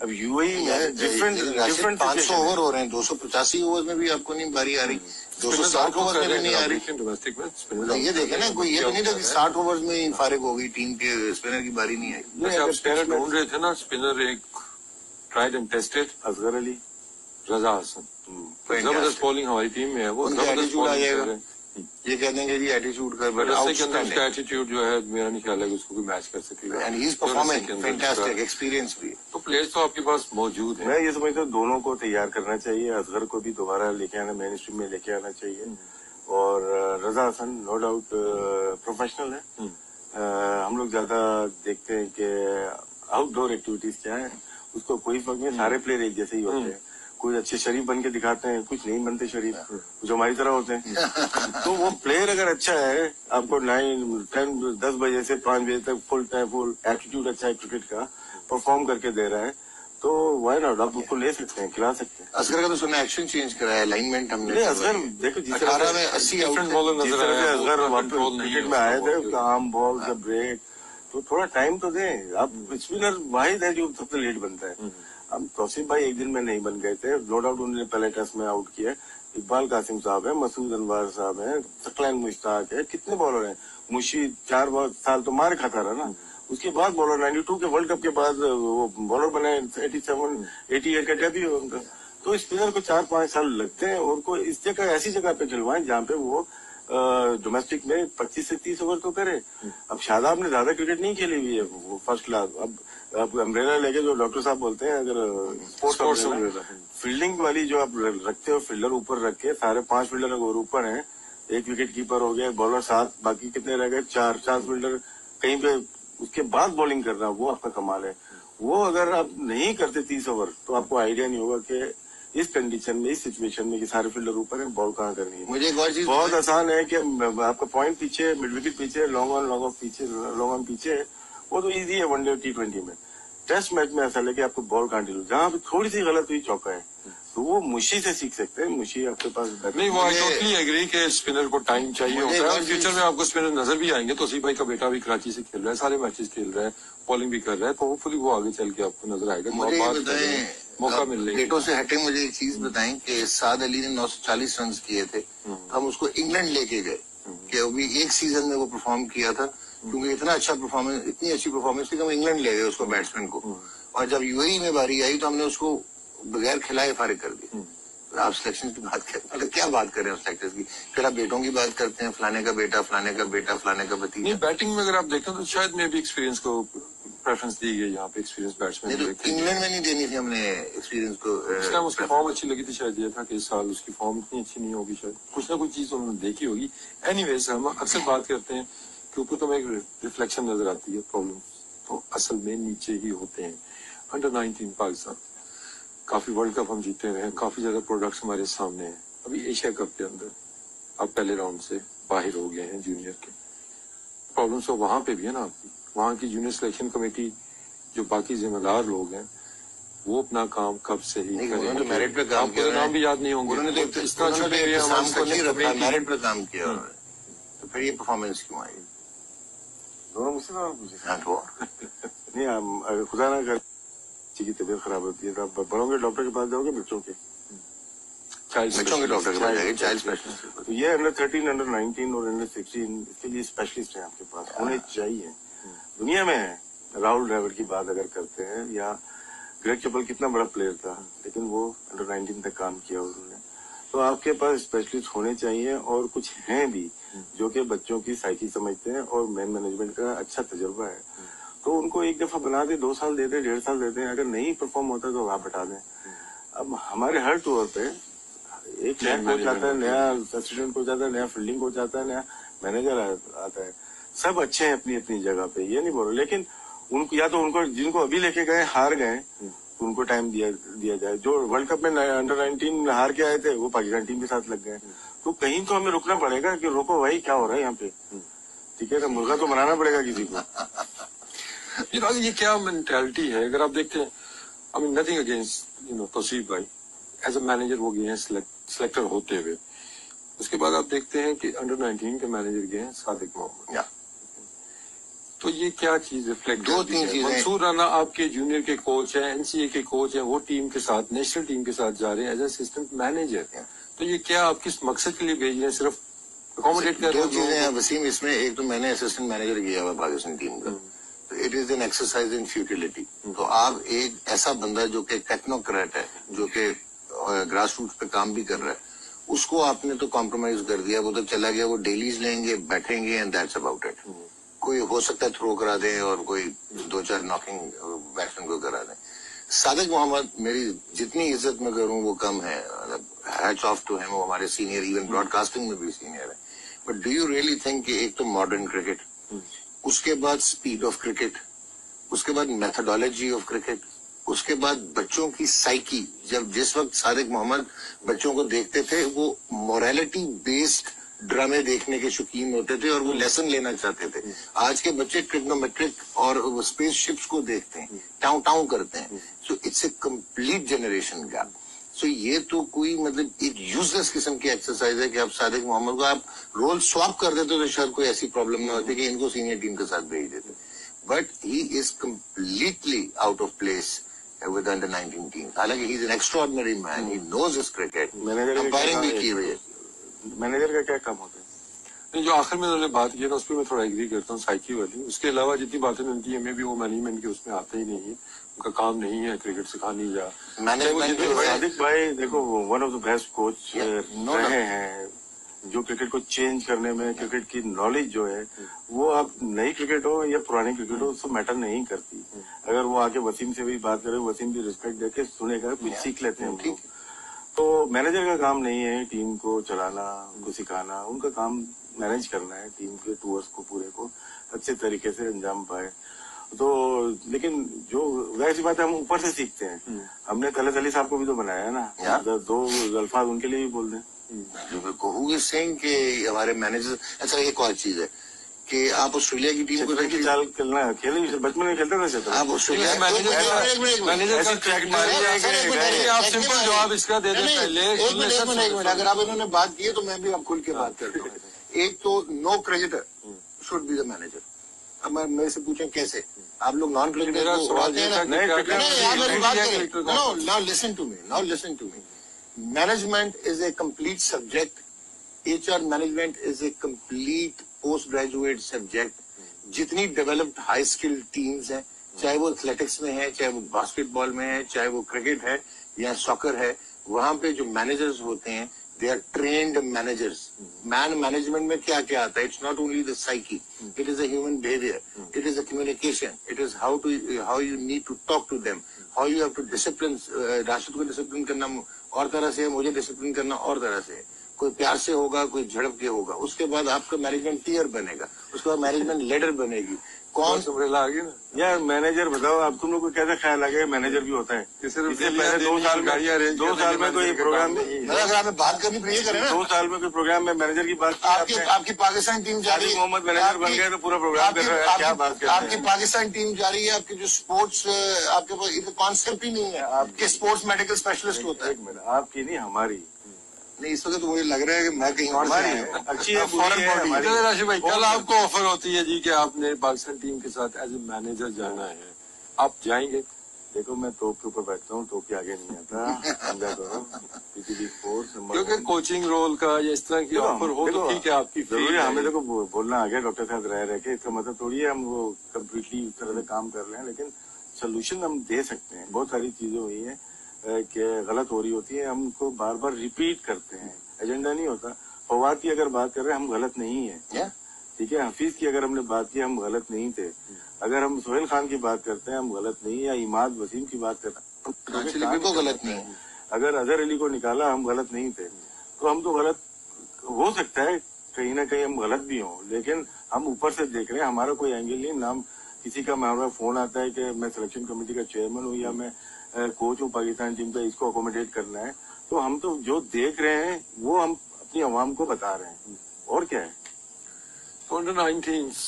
अब यूएई में डिफरेंट 500 ओवर हो रहे हैं, 285 ओवर में भी आपको नहीं बारी आ रही, 260 ओवर में भी नहीं आ रही। डोमेस्टिक में तो ये देखे ना, कोई ये तो नहीं था कि 60 ओवर में ही फारिग हो गई टीम के, स्पिनर की बारी नहीं आई। जैसे आप स्पिनर ढूंढ रहे थे ना, स्पिनर एक tried and tested Asghar Ali, Raza Hasan, जबरदस्त बॉलिंग हमारी टीम में है, वो जबरदस्त बॉलिंग कर रहे हैं। ये कहते हैं कि जी एटीट्यूड का, बट उसका एटीट्यूड जो है मेरा नहीं ख्याल है कि उसको कोई मैच कर सकेगा। And he is performing fantastic, experience भी। तो प्लेयर्स तो आपके पास मौजूद है। मैं ये समझता हूँ दोनों को तैयार करना चाहिए। असगर को भी दोबारा लेके आना, मेन स्ट्रीम में लेके आना चाहिए। और रजा हसन नो डाउट प्रोफेशनल है। हम लोग ज्यादा देखते हैं कि आउटडोर एक्टिविटीज क्या है, उसको कोई फर्क नहीं, सारे प्लेयर एक जैसे ही होते हैं। कुछ अच्छे शरीफ बन के दिखाते हैं, कुछ नहीं बनते शरीफ, कुछ हमारी तरह होते हैं। तो वो प्लेयर अगर अच्छा है, आपको 10 बजे से 5 बजे तक फुल एटीट्यूड अच्छा है क्रिकेट का, परफॉर्म करके दे रहा है, तो वाई नॉट, आप उसको ले सकते हैं, खिला सकते हैं। असगर का तो सुना एक्शन चेंज कराया, अलाइनमेंट हमने। असगर देखो, जिस 18 में 80 आउट, बॉलर नजर आया, असगर क्रिकेट में आए थे, काम बॉल का ब्रेक, तो थोड़ा टाइम तो दें। आप स्पिनर वाहिद है जो सबसे लेट बनता है। अब तौसीफ भाई एक दिन में नहीं बन गए थे, नो डाउट उन्होंने पहले टेस्ट में आउट किया। इकबाल कासिम साहब है, मसूद अनवर साहब है, सकलैन मुश्ताक है, कितने बॉलर हैं। मुशी 4 साल तो मार खाता रहा ना, उसके बाद बॉलर 92 के वर्ल्ड कप के बाद वो बॉलर बने, 87, 88 का डेब्यू है उनका। तो स्पिनर को 4-5 साल लगते हैं, और को इस जगह ऐसी जगह पे खिलवाएं जहाँ पे वो डोमेस्टिक में 25 से 30 ओवर तो करे। अब शादाब ने ज्यादा क्रिकेट नहीं खेली हुई है, वो फर्स्ट क्लास। अब अम्ब्रेला लेके जो डॉक्टर साहब बोलते हैं, अगर स्पोर्ट्स फील्डिंग वाली जो आप रखते हो, फील्डर ऊपर रख के, सारे 5 फील्डर अगर ऊपर हैं, 1 विकेट कीपर हो गया, बॉलर 7, बाकी कितने रह गए, 4 फील्डर कहीं पे, उसके बाद बॉलिंग करना, वो आपका कमाल है। वो अगर आप नहीं करते 30 ओवर, तो आपको आइडिया नहीं होगा कि इस कंडीशन में, इस सिचुएशन में कि सारे फील्डर ऊपर है, बॉल कहाँ करनी है। मुझे एक और चीज बहुत आसान है कि आपका पॉइंट पीछे, मिड विकेट पीछे, लॉन्ग ऑन पीछे, लॉन्ग ऑन पीछे, वो तो इजी है वनडे T20 में। टेस्ट मैच में ऐसा लगे आपको बॉल कहाँ ढीलो, जहाँ पे थोड़ी सी गलत हुई चौका है, तो वो मुशी से सीख सकते हैं। मुशी आपके पास नहीं, वो आई टोटली एग्री कि स्पिनर को टाइम चाहिए होता है। फ्यूचर में आपको स्पिनर नजर भी आएंगे। तौसीफ भाई का बेटा भी कराची से खेल रहा है, सारे मैचेस खेल रहा है, बॉलिंग भी कर रहा है, तो होपफुली वो आगे चल के आपको नजर आएगा। मौका मिल रहा है। डेटों से हटे मुझे एक चीज बताएं कि साद अली ने 940 रन किए थे, हम उसको इंग्लैंड लेके गए कि अभी एक सीजन में वो परफॉर्म किया था, क्योंकि इतना अच्छा परफॉर्मेंस, इतनी अच्छी परफॉर्मेंस थी कि हम इंग्लैंड ले गए उसको, बैट्समैन को। और जब यूएई में बारी आई तो हमने उसको बगैर खिलाए फारिग कर दिया। तो आप सिलेक्शन की बात करें, मतलब क्या बात करें आप सिलेक्टर्स की, फिर आप बेटों की बात करते हैं, फलाने का बेटा, फलाने का बेटा, फलाने का भतीजा। नहीं, बैटिंग में अगर आप देखें तो शायद में भी एक्सपीरियंस को प्रेफरेंस दी गई, यहाँ पे एक्सपीरियंस बैट्समैन। तो इंग्लैंड में नहीं देनी थी हमने एक्सपीरियंस को। इस टाइम उसकी फॉर्म अच्छी लगी थी, शायद ये था कि इस साल उसकी फॉर्म इतनी अच्छी नहीं होगी, शायद कुछ ना कुछ चीज उन्होंने देखी होगी। एनीवेज, हम अक्सर बात करते हैं कि ऊपर तो एक रिफ्लेक्शन नजर आती है, प्रॉब्लम तो असल में नीचे ही होते हैं। अंडर 19 पाकिस्तान, काफी वर्ल्ड कप हम जीते हुए हैं, काफी ज्यादा प्रोडक्ट्स हमारे सामने हैं। अभी एशिया कप के अंदर अब पहले राउंड से बाहर हो गए हैं जूनियर के। प्रॉब्लम तो वहां पे भी है ना आपकी, वहां की जूनियर सिलेक्शन कमेटी, जो बाकी जिम्मेदार लोग हैं, वो अपना काम कब से ही करेंगे। मेरिट पे काम किया, नाम भी याद नहीं होंगे, उन्होंने तो इस तरह छुपे हुए हैं, मेरिट पे काम किया उन्होंने, तो फिर ये परफॉर्मेंस क्यों आई? दोनों मुझसे सवाल पूछे। नहीं, अगर खुदा ना कर की तबीयत खराब होती है तो आप बड़ों के डॉक्टर के पास जाओगे, बच्चों के डॉक्टर के पास जाएंगे, चाइल्ड स्पेशलिस्ट। तो ये अंडर 13, अंडर 19 और अंडर 16 इसके लिए स्पेशलिस्ट हैं आपके पास, होने चाहिए। दुनिया में है, राहुल द्रविड़ की बात अगर करते हैं, या ग्रेग चैपल कितना बड़ा प्लेयर था, लेकिन वो अंडर 19 तक काम किया उन्होंने। तो आपके पास स्पेशलिस्ट होने चाहिए, और कुछ हैं भी जो कि बच्चों की साइकी समझते हैं और मैन मैनेजमेंट का अच्छा तजुर्बा है। तो उनको एक दफा बना दे, 2 साल दे दे, 1.5 साल दे दे, अगर नहीं परफॉर्म होता तो आप हटा दें। अब हमारे हर टूर पे एक नया कोच आता है, नया असिस्टेंट कोच आता है, नया फील्डिंग कोच आता है, नया मैनेजर आता है। सब अच्छे हैं अपनी अपनी जगह पे, ये नहीं बोल रहे, लेकिन उनको या तो उनको जिनको अभी लेके गए हार गए उनको टाइम दिया जाए। जो वर्ल्ड कप में अंडर 19 हार के आए थे वो पाकिस्तान टीम के साथ लग गए, तो कहीं तो हमें रुकना पड़ेगा कि रोको भाई क्या हो रहा है यहाँ पे, ठीक है ना, मुर्गा तो बनाना पड़ेगा किसी को। ये क्या मेंटालिटी है? अगर आप देखते हैं, I mean nothing against Tauseef भाई, एज अ मैनेजर वो गए हैं सिलेक्टर होते हुए, उसके बाद आप देखते हैं कि अंडर 19 के मैनेजर गए हैं सादिक मोहम्मद। तो ये क्या चीज रिफ्लेक्ट, 2-3 चीजें। मंसूर राना आपके जूनियर के कोच हैं, एनसीए के कोच हैं, वो टीम के साथ, नेशनल टीम के साथ जा रहे हैं एज असिस्टेंट मैनेजर। तो ये क्या आप किस मकसद के लिए भेज रहे हैं? सिर्फ अकोमोडेट कर रहे हैं? 2 चीजें हैं वसीम इसमें। एक तो मैंने असिस्टेंट मैनेजर किया हुआ पाकिस्तान टीम का, तो it is an exercise in futility. तो आप एक ऐसा बंदा जो कि टेक्नोक्रेट है, जो कि ग्रास रूट पे काम भी कर रहा है, उसको आपने तो कॉम्प्रोमाइज कर दिया। वो तो चला गया, वो डेलीज लेंगे, बैठेंगे एंड दैट्स अबाउट इट। कोई हो सकता है थ्रो करा दें और कोई 2-4 नॉकिंग बैट्समैन को करा दें। सादिक मोहम्मद, मेरी जितनी इज्जत में करूं वो कम है, हैट्स ऑफ टू हिम, वो हमारे सीनियर, इवन ब्रॉडकास्टिंग में भी सीनियर है। But do you really think कि एक तो मॉडर्न क्रिकेट, उसके बाद स्पीड ऑफ क्रिकेट, उसके बाद मेथोडोलॉजी ऑफ क्रिकेट, उसके बाद बच्चों की साइकी, जब जिस वक्त सादिक मोहम्मद बच्चों को देखते थे वो मोरालिटी बेस्ड ड्रामे देखने के शौकीन होते थे और वो लेसन लेना चाहते थे। आज के बच्चे ट्रिग्नोमेट्रिक और स्पेस शिप्स को देखते हैं, टाउ टाउ करते हैं। So it's a complete generation gap. So ये तो कोई मतलब एक यूजलेस किस्म की एक्सरसाइज है कि आप सादिक मोहम्मद को आप रोल स्वैप कर देते तो शायद कोई ऐसी प्रॉब्लम ना होती कि इनको सीनियर टीम के साथ भेज देते। But he is completely out of place with under 19 team. हालांकि he is an extraordinary man. He knows his cricket. Umpiring भी की हुई है। मैनेजर का क्या काम होता है? नहीं, जो आखिर में उन्होंने बात की ना, उस पर मैं थोड़ा एग्री करता हूँ, साइकी वाली। उसके अलावा जितनी बातें मिलती है, मैं भी वो मैनेजमेंट के उसमें आता ही नहीं है, उनका काम नहीं है क्रिकेट सिखानी या मैनेजमेंट। सादिक भाई देखो, one of the best coach रहे हैं, जो क्रिकेट को चेंज करने में, क्रिकेट की नॉलेज जो है वो, आप नई क्रिकेट हो या पुरानी क्रिकेट हो, उसको मैटर नहीं करती। अगर वो आके वसीम से भी बात करे, वसीम भी रिस्पेक्ट देके सुनेगा, कुछ सीख लेते हैं ठीक। तो मैनेजर का काम नहीं है टीम को चलाना, उनको सिखाना, उनका काम मैनेज करना है, टीम के टूर्स को पूरे को अच्छे तरीके से अंजाम पाए। तो लेकिन जो वैसी बात है हम ऊपर से सीखते हैं। हमने तलत अली साहब को भी तो बनाया है ना, 2 अल्फाज उनके लिए भी बोल दें। हु इज सेइंग कि हमारे मैनेजर। अच्छा, एक और चीज है कि आप ऑस्ट्रेलिया की टीम को की चाल खेलना, खेले बचपन में खेलते थे। आप ऑस्ट्रेलिया मैनेजर आप सिंपल जवाब इसका दे दें पहले। एक मिनट, अगर आप इन्होंने बात की है तो मैं भी अब खुल के बात करता हूँ। एक तो no cricketer should be the manager. अब मेरे से पूछें कैसे? आप लोग non cricketer now listen to me. Management is a complete subject. HR management is a complete post graduate subject. जितनी डेवलप्ड हाई स्किल्ड टीम्स हैं, चाहे वो एथलेटिक्स में है, चाहे वो बास्केटबॉल में है, चाहे वो क्रिकेट है या सॉकर है, वहां पे जो मैनेजर्स होते हैं they are trained managers. Management में क्या क्या आता है? It's not only the psyche, it is a human behaviour, it is a communication, it is how you need to talk to them, how you have to discipline. Rashid को discipline करना और तरह से है, मुझे डिसिप्लिन करना और तरह से है। कोई प्यार से होगा, कोई झड़प के होगा। उसके बाद आपका मैनेजमेंट टीयर बनेगा, उसके बाद मैनेजमेंट लीडर बनेगी। कौन समरेला आ गई ना यार मैनेजर? बताओ आप, तुम लोग को कैसा ख्याल आ गया मैनेजर भी होता है? इससे पहले 2 साल में कोई प्रोग्राम में, अगर आपने बात करनी तो ये करें ना, 2 साल में कोई प्रोग्राम में मैनेजर की बात आपकी पाकिस्तान टीम जा रही है, मोहम्मद मैनेजर बन गए तो पूरा प्रोग्राम कर रहे हैं, क्या बात कर रहे हैं? आपकी पाकिस्तान टीम जा रही है, आपकी जो स्पोर्ट्स, आपके पास ये कॉन्सेप्ट ही नहीं है आपके स्पोर्ट्स मेडिकल स्पेशलिस्ट होता है। एक मिनट, आपकी नहीं हमारी नहीं, इस वक्त तो मुझे लग रहा है कि मैं कहीं और से अच्छी है, फॉरन बॉडी। राशि भाई, कल आपको ऑफर होती है जी कि आपने पाकिस्तान टीम के साथ एज ए मैनेजर जाना है, आप जाएंगे? देखो, मैं तोप के ऊपर बैठता हूँ, तोप के आगे नहीं आता, समझा करो। PTB फोर्स क्योंकि कोचिंग रोल का या इस तरह की ऑफर हो तो ठीक है, आपकी जरूरी है। हमें देखो बोलना आ गया डॉक्टर साहब रह के, इसका मतलब थोड़ी है हम वो कम्प्लीटली इस तरह से काम कर रहे हैं, लेकिन सोल्यूशन हम दे सकते हैं। बहुत सारी चीजें हुई है कि गलत हो रही होती है, हम उनको बार बार रिपीट करते हैं, एजेंडा नहीं होता। फवाद की अगर बात कर रहे हैं, हम गलत नहीं है, ठीक है, हफीज की अगर हमने बात की हम गलत नहीं थे, अगर हम सोहेल खान की बात करते हैं हम गलत नहीं, या इमाद वसीम की बात करते हैं बिल्कुल गलत नहीं है। अगर अजहर अली को निकाला हम गलत नहीं थे, तो हम तो गलत हो सकता है, कहीं ना कहीं हम गलत भी हों, लेकिन हम ऊपर से देख रहे हैं, हमारा कोई एंगल नहीं। नाम किसी का हमारा फोन आता है कि मैं सिलेक्शन कमेटी का चेयरमैन हूँ या मैं कोच हूँ पाकिस्तान टीम का, इसको अकोमोडेट करना है, तो हम तो जो देख रहे हैं वो हम अपनी आवाम को बता रहे हैं, और क्या है। तो अंडर 19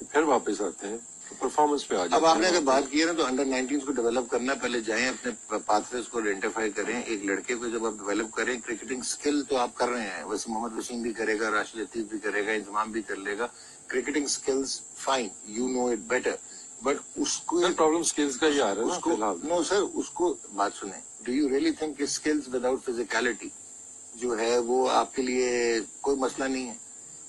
फिर वापस आते हैं तो परफॉर्मेंस पे आ जाते अब आपने हैं। अगर बात की है ना, तो अंडर 19 को डेवलप करना, पहले जाएं अपने पाथवेज को आइडेंटिफाई करें। एक लड़के को जब आप डेवलप करें, क्रिकेटिंग स्किल तो आप कर रहे हैं, वैसे मोहम्मद वसीम भी करेगा, राशिद लतीफ भी करेगा, इंतजाम भी कर लेगा। Cricketing skills fine, you know it better, but उसको प्रॉब्लम स्किल्स का ही आ रहा है ना उसको फिलहाल। नो सर, उसको बात सुने, डू यू रियली थिंक कि स्किल्स विदाउट फिजिकलिटी जो है वो आपके लिए कोई मसला नहीं है?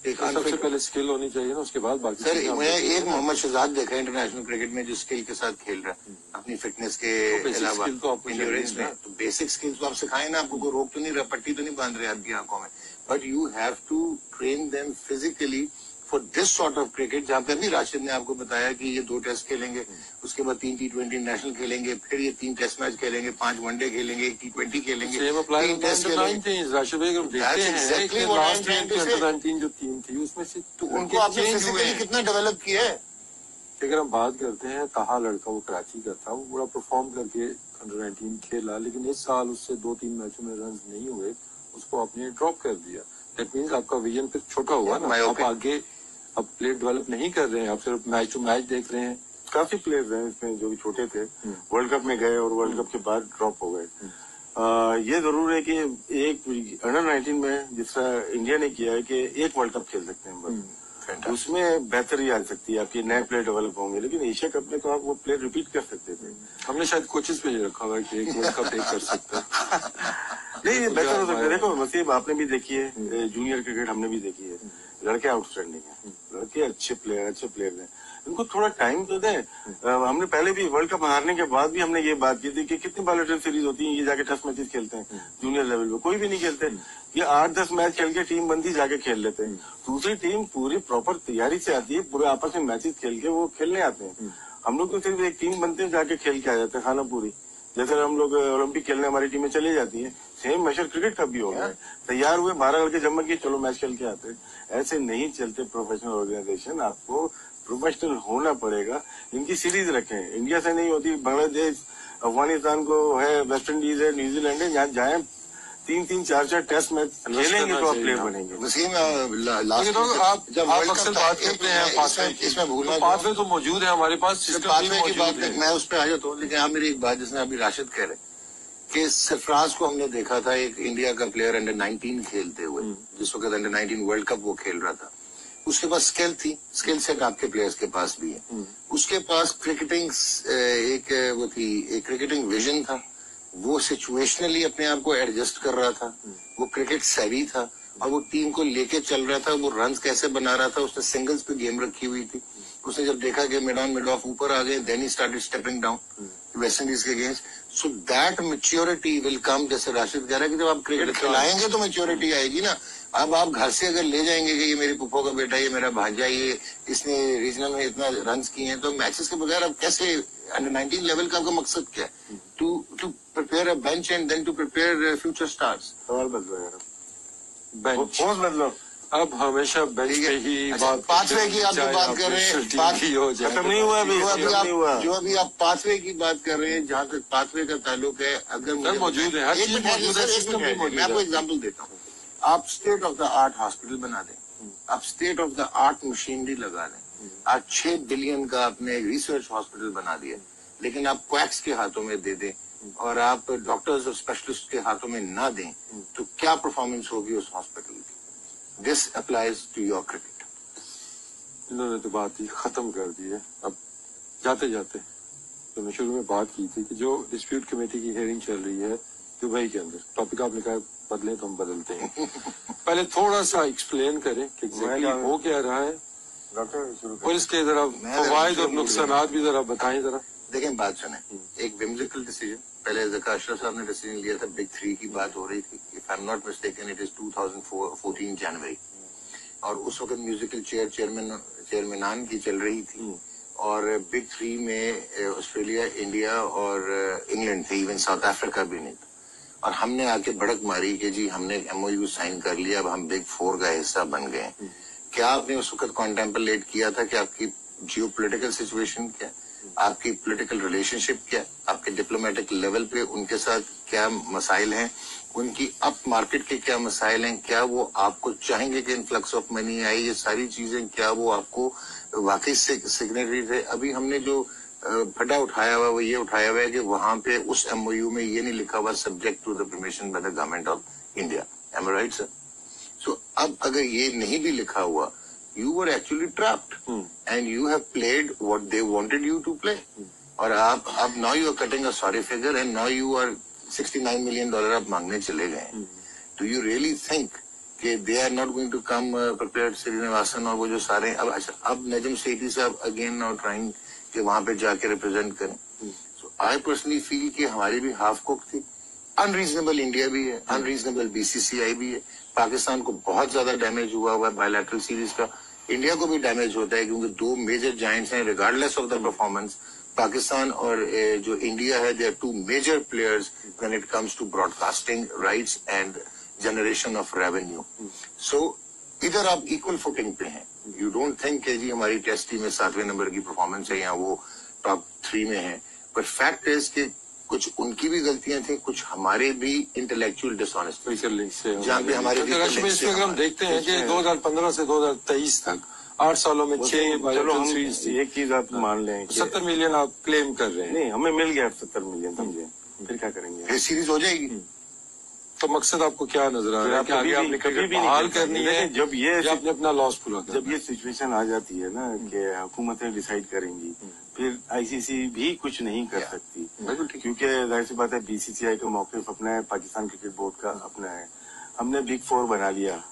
एक तो सबसे पहले स्किल होनी चाहिए ना, उसके बाद बाकी सर चीजें आप मैं देखेंगे एक ना। मोहम्मद शहजाद देखा है इंटरनेशनल क्रिकेट में जो स्किल के साथ खेल रहा है अपनी फिटनेस के तो basic अलावा skill तो आपको इंड्योरेंस चाहिए में, ना। तो बेसिक स्किल्स तो आप सिखाएं ना, आपको कोई रोक तो नहीं रहा, पट्टी तो नहीं बांध रहे आपकी आंखों में, but you have to train them physically for this sort of cricket, जहाँ पे अभी राशिद ने आपको बताया कि ये 2 टेस्ट खेलेंगे, उसके बाद 3 T20 नेशनल खेलेंगे, फिर ये 3 टेस्ट मैच खेलेंगे, 5 वनडे खेलेंगे, 1 T20 खेलेंगे, सेम अप्लाई 3 टेस्ट अंडर खेलेंगे। 19 राशिद भाई, हम देखते That's हैं exactly कि what I'm last trying year to की say. अंडर 19 जो टीम थी उसमें से तो उनको आपने चेंज हुए फिजिकली हैं। कितना डेवलप किया है? अगर हम बात करते हैं, ताहा लड़का वो कराची का था, वो बड़ा परफॉर्म करके अंडर 19 खेला, लेकिन इस साल उससे 2-3 मैचों में रन नहीं हुए, उसको आपने ड्रॉप कर दिया। दैट मीन्स आपका विजन फिर छोटा हुआ ना, आप आगे अब प्लेयर डेवलप नहीं कर रहे हैं, आप सिर्फ मैच टू मैच देख रहे हैं। काफी प्लेयर्स हैं इसमें जो भी छोटे थे, वर्ल्ड कप में गए और वर्ल्ड कप के बाद ड्रॉप हो गए। ये जरूर है कि एक अंडर 19 में जिस तरह इंडिया ने किया है कि एक वर्ल्ड कप खेल सकते हैं बस, उसमें बेहतरी आ सकती है, आपके नए प्लेयर डेवलप होंगे, लेकिन एशिया कप में तो आप वो प्लेयर रिपीट कर सकते थे। हमने शायद कोचेस पे ही रखा हुआ है कि एक वर्ल्ड कप एक कर सकता है। नहीं, ये बेहतर हो सकता है। देखो वसीम, आपने भी देखी है, जूनियर क्रिकेट हमने भी देखी है, लड़के आउटस्टैंडिंग है, लड़के अच्छे प्लेयर हैं, इनको थोड़ा टाइम तो दें। हमने पहले भी वर्ल्ड कप हारने के बाद भी हमने ये बात की थी कि कितनी बायोलेटरल सीरीज होती है, ये जाके टेस्ट मैचेस खेलते हैं, जूनियर लेवल पे कोई भी नहीं खेलते, ये 8-10 मैच खेल के टीम बनती जाके खेल लेते हैं। दूसरी टीम पूरी प्रॉपर तैयारी से आती है, पूरे आपस में मैचेस खेल के वो खेलने आते हैं। हम लोग तो सिर्फ एक टीम बनते हैं, जाके खेल के आ जाते हैं, खाना पूरी, जैसे हम लोग ओलंपिक खेलने हमारी टीमें चली जाती है, सेम मैच क्रिकेट का भी हो गया है। तैयार हुए 12 लड़के जमा किए, चलो मैच खेल के आते हैं। ऐसे नहीं चलते प्रोफेशनल ऑर्गेनाइजेशन, आपको प्रोफेशनल होना पड़ेगा। इनकी सीरीज रखें, इंडिया से नहीं होती, बांग्लादेश, अफगानिस्तान को है, वेस्ट इंडीज है, न्यूजीलैंड है, यहाँ जाए 3-3, 4-4 टेस्ट मैच खेलेंगे तो आप प्लेयर बनेंगे। वसीम लेकिन तो आप अक्सर बात करते हैं पाथवे की, इसमें भूलना, पाथवे तो मौजूद है हमारे पास, सिस्टम भी पाथवे की बात मौजूद है। मैं उस पर आ जाता हूँ, लेकिन आप मेरी एक बात, जिसने अभी राशिद कह रहे कि सरफराज को हमने देखा था एक इंडिया का प्लेयर अंडर 19 खेलते हुए, जिस वक्त अंडर 19 वर्ल्ड कप वो खेल रहा था, उसके पास स्किल थी, स्किल सेट आपके प्लेयर्स के पास भी है, उसके पास क्रिकेटिंग एक वो थी, एक क्रिकेटिंग विजन था, वो सिचुएशनली अपने आप को एडजस्ट कर रहा था, वो क्रिकेट सेवी था और वो टीम को लेके चल रहा था, वो रन कैसे बना रहा था, उसने सिंगल्स पे गेम रखी हुई थी, उसने जब देखा कि मिड ऑन मिड ऑफ ऊपर आ गए, then he started stepping down West Indies के against. So that maturity will come, जैसे राशिद कह रहा है कि जब आप क्रिकेट खिलाएंगे तो मैच्योरिटी आएगी ना। अब आप घर से अगर ले जाएंगे कि ये मेरी पुप्पो का बेटा, ये मेरा भांजा, ये इसने रीजनल में इतना रन किए हैं, तो मैचेस के बगैर अब कैसे, अंडर 19 लेवल का आपका मकसद क्या है? To prepare a bench and then to prepare future stars. सवाल बदलो यार, बेंच पोस्ट बदलो। अब हमेशा बेंच पे ही बात, पाथवे की आप जो बात कर रहे हैं, खत्म नहीं हुआ अभी, जो अभी आप पाथवे की बात कर रहे हैं, जहाँ तक पाथवे का ताल्लुक है, अगर मुझे मौजूद है, हर चीज मौजूद है, सिस्टम भी मौजूद है। मैं आपको एग्जाम्पल देता हूँ, आप state of the art hospital बना दें, आप state of the art machinery लगा दें, आप 6 बिलियन का आपने रिसर्च हॉस्पिटल बना दिया, लेकिन आप क्वैक्स के हाथों में दे दें और आप डॉक्टर्स और स्पेशलिस्ट के हाथों में ना दें, तो क्या परफॉर्मेंस होगी उस हॉस्पिटल की? This applies to your cricket. इन्होंने तो बात ही खत्म कर दी है। अब जाते जाते तो मैं शुरू में बात की थी कि जो डिस्प्यूट कमेटी की हियरिंग चल रही है दुबई के अंदर, टॉपिक आपने कहा बदले तो हम बदलते हैं। पहले थोड़ा सा एक्सप्लेन करें कि एग्जैक्टली हो क्या रहा है, और इसके जरा फवायद और नुकसानात भी जरा बताएं जरा। देखें, बात सुने, एक विम्सिकल डिसीजन, पहले ज़का अशरफ साहब ने डिसीजन लिया था, बिग 3 की बात हो रही थी, if I am not mistaken it is 2014 जनवरी, और उस वक्त म्यूजिकल चेयरमैनान की चल रही थी, और बिग 3 में ऑस्ट्रेलिया, इंडिया और इंग्लैंड थे, इवन साउथ अफ्रीका भी नहीं था। और हमने आके भड़क मारी कि जी हमने MOU साइन कर लिया, अब हम बिग 4 का हिस्सा बन गए। क्या आपने उस वक्त कॉन्टेम्पलेट किया था कि आपकी जियो पोलिटिकल सिचुएशन क्या, आपकी पॉलिटिकल रिलेशनशिप क्या, आपके डिप्लोमेटिक लेवल पे उनके साथ क्या मसाइल हैं, उनकी अप मार्केट के क्या मसाइल हैं, क्या वो आपको चाहेंगे कि इन्फ्लक्स ऑफ मनी आए, ये सारी चीजें क्या वो आपको वाकई सिग्नेटरी थे। अभी हमने जो फटा उठाया हुआ वो ये उठाया हुआ है कि वहां पे उस MOU में ये नहीं लिखा हुआ subject to the permission by the government of India. Am I right sir? So अब अगर ये नहीं भी लिखा हुआ, you were actually trapped and you have played what they wanted you to play. और आप अब now you are cutting a sorry figure and now you are $69 million आप मांगने चले गए। Do you really think कि they are not going to come prepared? Srinivasan और वो जो सारे अब नजम सेठी साहब again now trying कि वहां पे जाके रिप्रेजेंट करें। So I personally feel कि हमारी भी हाफ कुक थी। अनरीजनेबल इंडिया भी है, अनरीजनेबल BCCI भी है। पाकिस्तान को बहुत ज्यादा डैमेज हुआ है बायलैटरल सीरीज का, इंडिया को भी डैमेज होता है क्योंकि दो मेजर जायंट्स हैं regardless of the performance. Pakistan और जो इंडिया है, they are two major players when it comes to broadcasting rights and generation of revenue. So इधर आप इक्वल फुटिंग पे हैं। यू डोंट थिंक कि जी हमारी टेस्ट टीम में 7वें नंबर की परफॉर्मेंस है या वो टॉप 3 में है, पर फैक्ट इज कि कुछ उनकी भी गलतियां थी, कुछ हमारे भी इंटेलेक्चुअल डिसऑनेस्टी से जहाँ पे हमारे अगर हम देखते हैं कि 2015 से 2023 तक 8 सालों में 6 बायलैटरल सीरीज थी। एक चीज आप मान लें 70 मिलियन आप क्लेम कर रहे हैं। नहीं, हमें मिल गया 70 मिलियन, समझे, फिर क्या करेंगे? फिर सीरीज हो जाएगी। तो मकसद आपको क्या नजर आ रहा है कि आगे आपने क्रिकेट बहाल करनी है जब ये आपने अपना लॉस पूरा करना? जब ये सिचुएशन आ जाती है ना कि हुकूमतें डिसाइड करेंगी, फिर ICC भी कुछ नहीं कर सकती, क्योंकि जाहिर सी बात है BCCI का मौक़िफ़ अपना है, पाकिस्तान क्रिकेट बोर्ड का अपना है। हमने बिग 4 बना लिया,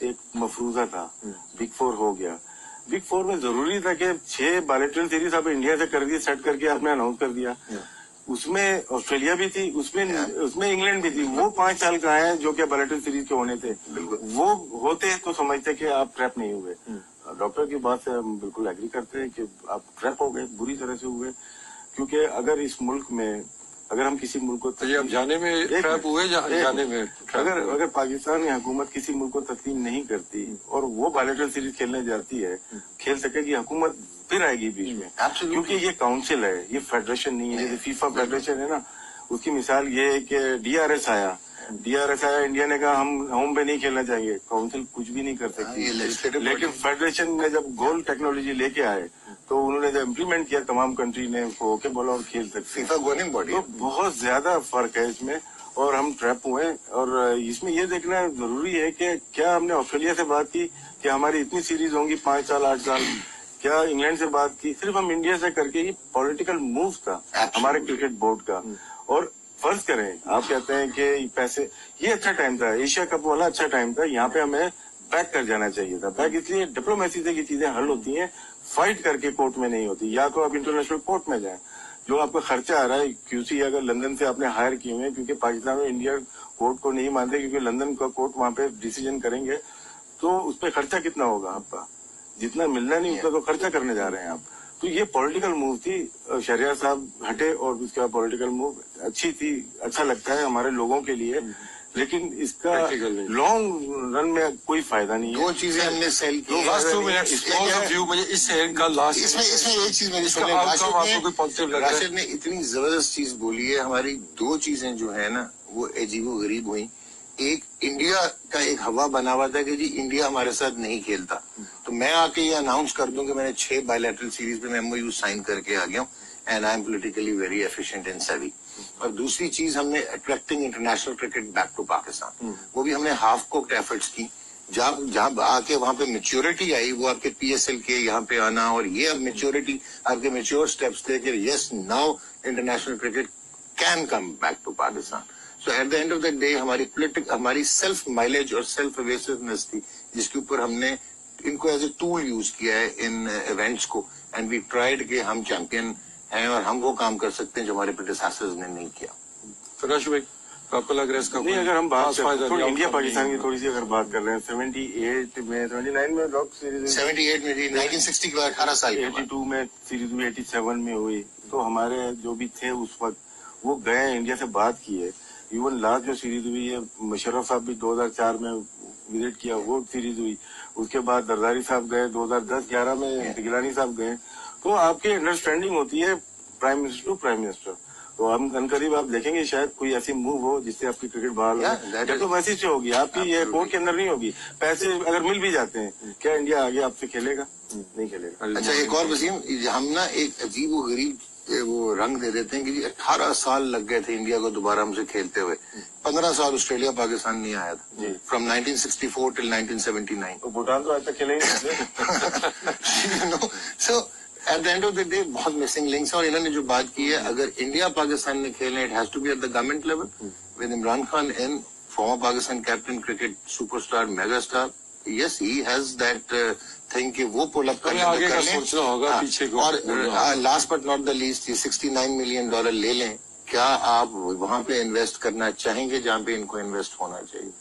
एक मफरूजा था, बिग 4 हो गया। बिग 4 में जरूरी था कि 6 बायलैटरल सीरीज आप इंडिया से कर दिए, सेट करके आपने अनाउंस कर दिया। उसमें ऑस्ट्रेलिया भी थी, उसमें इंग्लैंड भी थी। वो 5 साल का है जो कि बायलैटरल सीरीज के होने थे। वो होते तो समझते कि आप ट्रैप नहीं हुए। डॉक्टर की बात से हम बिल्कुल एग्री करते हैं कि आप ट्रैप हो गए, बुरी तरह से हुए, क्योंकि अगर इस मुल्क में अगर हम किसी मुल्क को तो ये अब जाने में ट्रैप हुए, जाने में अगर पाकिस्तान या हुकूमत किसी मुल्क को तस्लीम नहीं करती और वो बायलैटरल सीरीज खेलने जाती है, खेल सकेगी, हुकूमत फिर आएगी बीच में, क्योंकि ये काउंसिल है, ये फेडरेशन नहीं है। जैसे फीफा फेडरेशन है ना, उसकी मिसाल ये है कि DRS आया, इंडिया ने कहा हम होम पे नहीं खेलना चाहिए, काउंसिल कुछ भी नहीं कर सकती। लेकिन फेडरेशन ने जब गोल टेक्नोलॉजी लेके आए तो उन्होंने जब इम्प्लीमेंट किया, तमाम कंट्री ने उसको ओके बोला और खेल सकते। फीफा गोवर्निंग बॉडी, तो बहुत ज्यादा फर्क है इसमें, और हम ट्रैप हुए। और इसमें ये देखना जरूरी है कि क्या हमने ऑस्ट्रेलिया से बात की कि हमारी इतनी सीरीज होंगी 5 साल 8 साल, क्या इंग्लैंड से बात की? सिर्फ हम इंडिया से करके ये पॉलिटिकल मूव था हमारे क्रिकेट बोर्ड का। और फर्ज करें, आप कहते हैं कि पैसे, ये अच्छा टाइम था, एशिया कप वाला अच्छा टाइम था, यहाँ पे हमें बैक कर जाना चाहिए था। बैक इसलिए डिप्लोमेसी से ये चीजें हल होती हैं, फाइट करके कोर्ट में नहीं होती। या तो आप इंटरनेशनल कोर्ट में जाएं, जो आपका खर्चा आ रहा है, QC अगर लंदन से आपने हायर किए हुए, क्योंकि पाकिस्तान में इंडिया कोर्ट को नहीं मानते, क्योंकि लंदन का कोर्ट वहां पे डिसीजन करेंगे, तो उस पर खर्चा कितना होगा आपका? जितना मिलना नहीं उतना तो खर्चा करने जा रहे हैं आप। तो ये पॉलिटिकल मूव थी, शहरियार साहब हटे और उसका पॉलिटिकल मूव अच्छी थी, अच्छा लगता है हमारे लोगों के लिए, लेकिन इसका लॉन्ग रन में कोई फायदा नहीं है। 2 चीजें हमने सेल की। मुझे इस शहर का लास्ट इसमें एक चीज राशिद ने इतनी जबरदस्त चीज बोली है। हमारी 2 चीजें जो है ना वो अजीबो गरीब हुई। एक, इंडिया का एक हवा बना हुआ था कि जी इंडिया हमारे साथ नहीं खेलता, तो मैं आके ये अनाउंस कर दूं कि मैंने 6 बायलैटरल सीरीज पे MOU साइन करके आ गया हूँ and I am politically very efficient and savvy. और दूसरी चीज, हमने attracting international cricket back to Pakistan, वो भी हमने हाफ कुक्ड एफर्ट्स की। जहाँ आके वहां पे मेच्योरिटी आई, वो आपके PSL के यहाँ पे आना, और ये अब मेच्योरिटी आपके मेच्योर स्टेप्स थे कि yes now international cricket can come back to Pakistan. So at the end of the day हमारी सेल्फ माइलेज और सेल्फ एवेसिवनेस थी, जिसके ऊपर हमने इनको एज ए टूल यूज किया है इन इवेंट्स को, एंड वी ट्राइड कि हम चैंपियन हैं और हम वो काम कर सकते हैं जो हमारे प्रेडेसेसर्स ने नहीं किया। प्रकाश भाई, आपको लग रहा है इसका नहीं, अगर हम बात फायदा थोड़ी इंडिया पाकिस्तान की थोड़ी सी अगर बात कर रहे हैं 78 में 79 में लॉक सीरीज 78 में थी, 1960 के बाद 18 साल के बाद 82 में सीरीज हुई, 87 में हुई। तो हमारे जो भी थे उस वक्त वो गए इंडिया से बात की है। इवन लास्ट जो सीरीज हुई है मुशर्रफ साहब भी 2004 में विजिट किया, वो सीरीज हुई। उसके बाद जरदारी साहब गए 2010-11 में, गिलानी साहब गए। तो आपकी अंडरस्टैंडिंग होती है prime minister to prime minister. तो हम अनकरीब आप देखेंगे शायद कोई ऐसी मूव हो जिससे आपकी क्रिकेट बहाल हो। डिप्लोमेसी से होगी, आपकी ये कोर्ट के अंदर नहीं होगी। पैसे अगर मिल भी जाते हैं, क्या इंडिया आगे आपसे खेलेगा? नहीं खेलेगा। अच्छा, एक और वसीम, हम ना एक अजीब व गरीब वो रंग दे देते हैं कि 18 साल लग गए थे इंडिया को दोबारा हमसे खेलते हुए। 15 साल ऑस्ट्रेलिया पाकिस्तान नहीं आया था, फ्रॉम 1964 टिल 1979। तो भूटान तो आज तक खेले ही। So at the end of the day बहुत मिसिंग लिंक्स है। और इन्होंने जो बात की है, अगर इंडिया पाकिस्तान ने खेलना, it has to be at the government level with Imran Khan in, former Pakistan captain, cricket superstar, mega star. Yes, he has that thing कि वो पुल अप करने आगे का सोचना होगा, पीछे को। और last but not the least, ये $69 मिलियन ले लें, क्या आप वहां पे इन्वेस्ट करना चाहेंगे जहां पे इनको इन्वेस्ट होना चाहिए?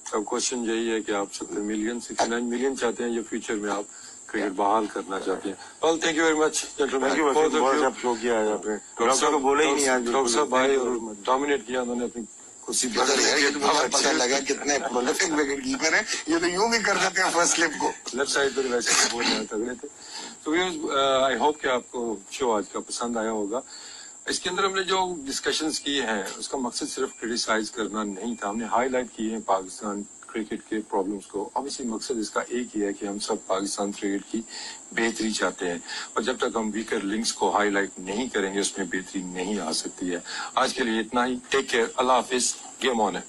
अब क्वेश्चन यही है कि आप 69 मिलियन चाहते हैं या फ्यूचर में आप क्रिकेट बहाल करना चाहते हैं? Well, thank you very much gentleman. बहुत शो किया है आपने, डॉक्टर को बोले ही नहीं आज। डॉक्टर साहब भाई और डोमिनेट किया उन्होंने अपनी कुर्सी पर। पता लगा कितने प्रोलिफिक विकेट कीपर है, ये तो यूं भी कर देते हैं फर्स्ट स्लिप को। लेफ्ट साइड पर वैसे बहुत ज्यादा तगड़े थे। तो आई होप कि आपको शो आज का पसंद आया होगा। इसके अंदर हमने जो डिस्कशंस किए हैं उसका मकसद सिर्फ क्रिटिसाइज करना नहीं था, हमने हाईलाइट किए हैं पाकिस्तान क्रिकेट के प्रॉब्लम्स को। ऑब्वियसली मकसद इसका एक ही है कि हम सब पाकिस्तान क्रिकेट की बेहतरी चाहते हैं, और जब तक हम वीकर लिंक्स को हाईलाइट नहीं करेंगे उसमें बेहतरी नहीं आ सकती है। आज के लिए इतना ही। टेक केयर, अल्लाह हाफिज, गेम ऑन है।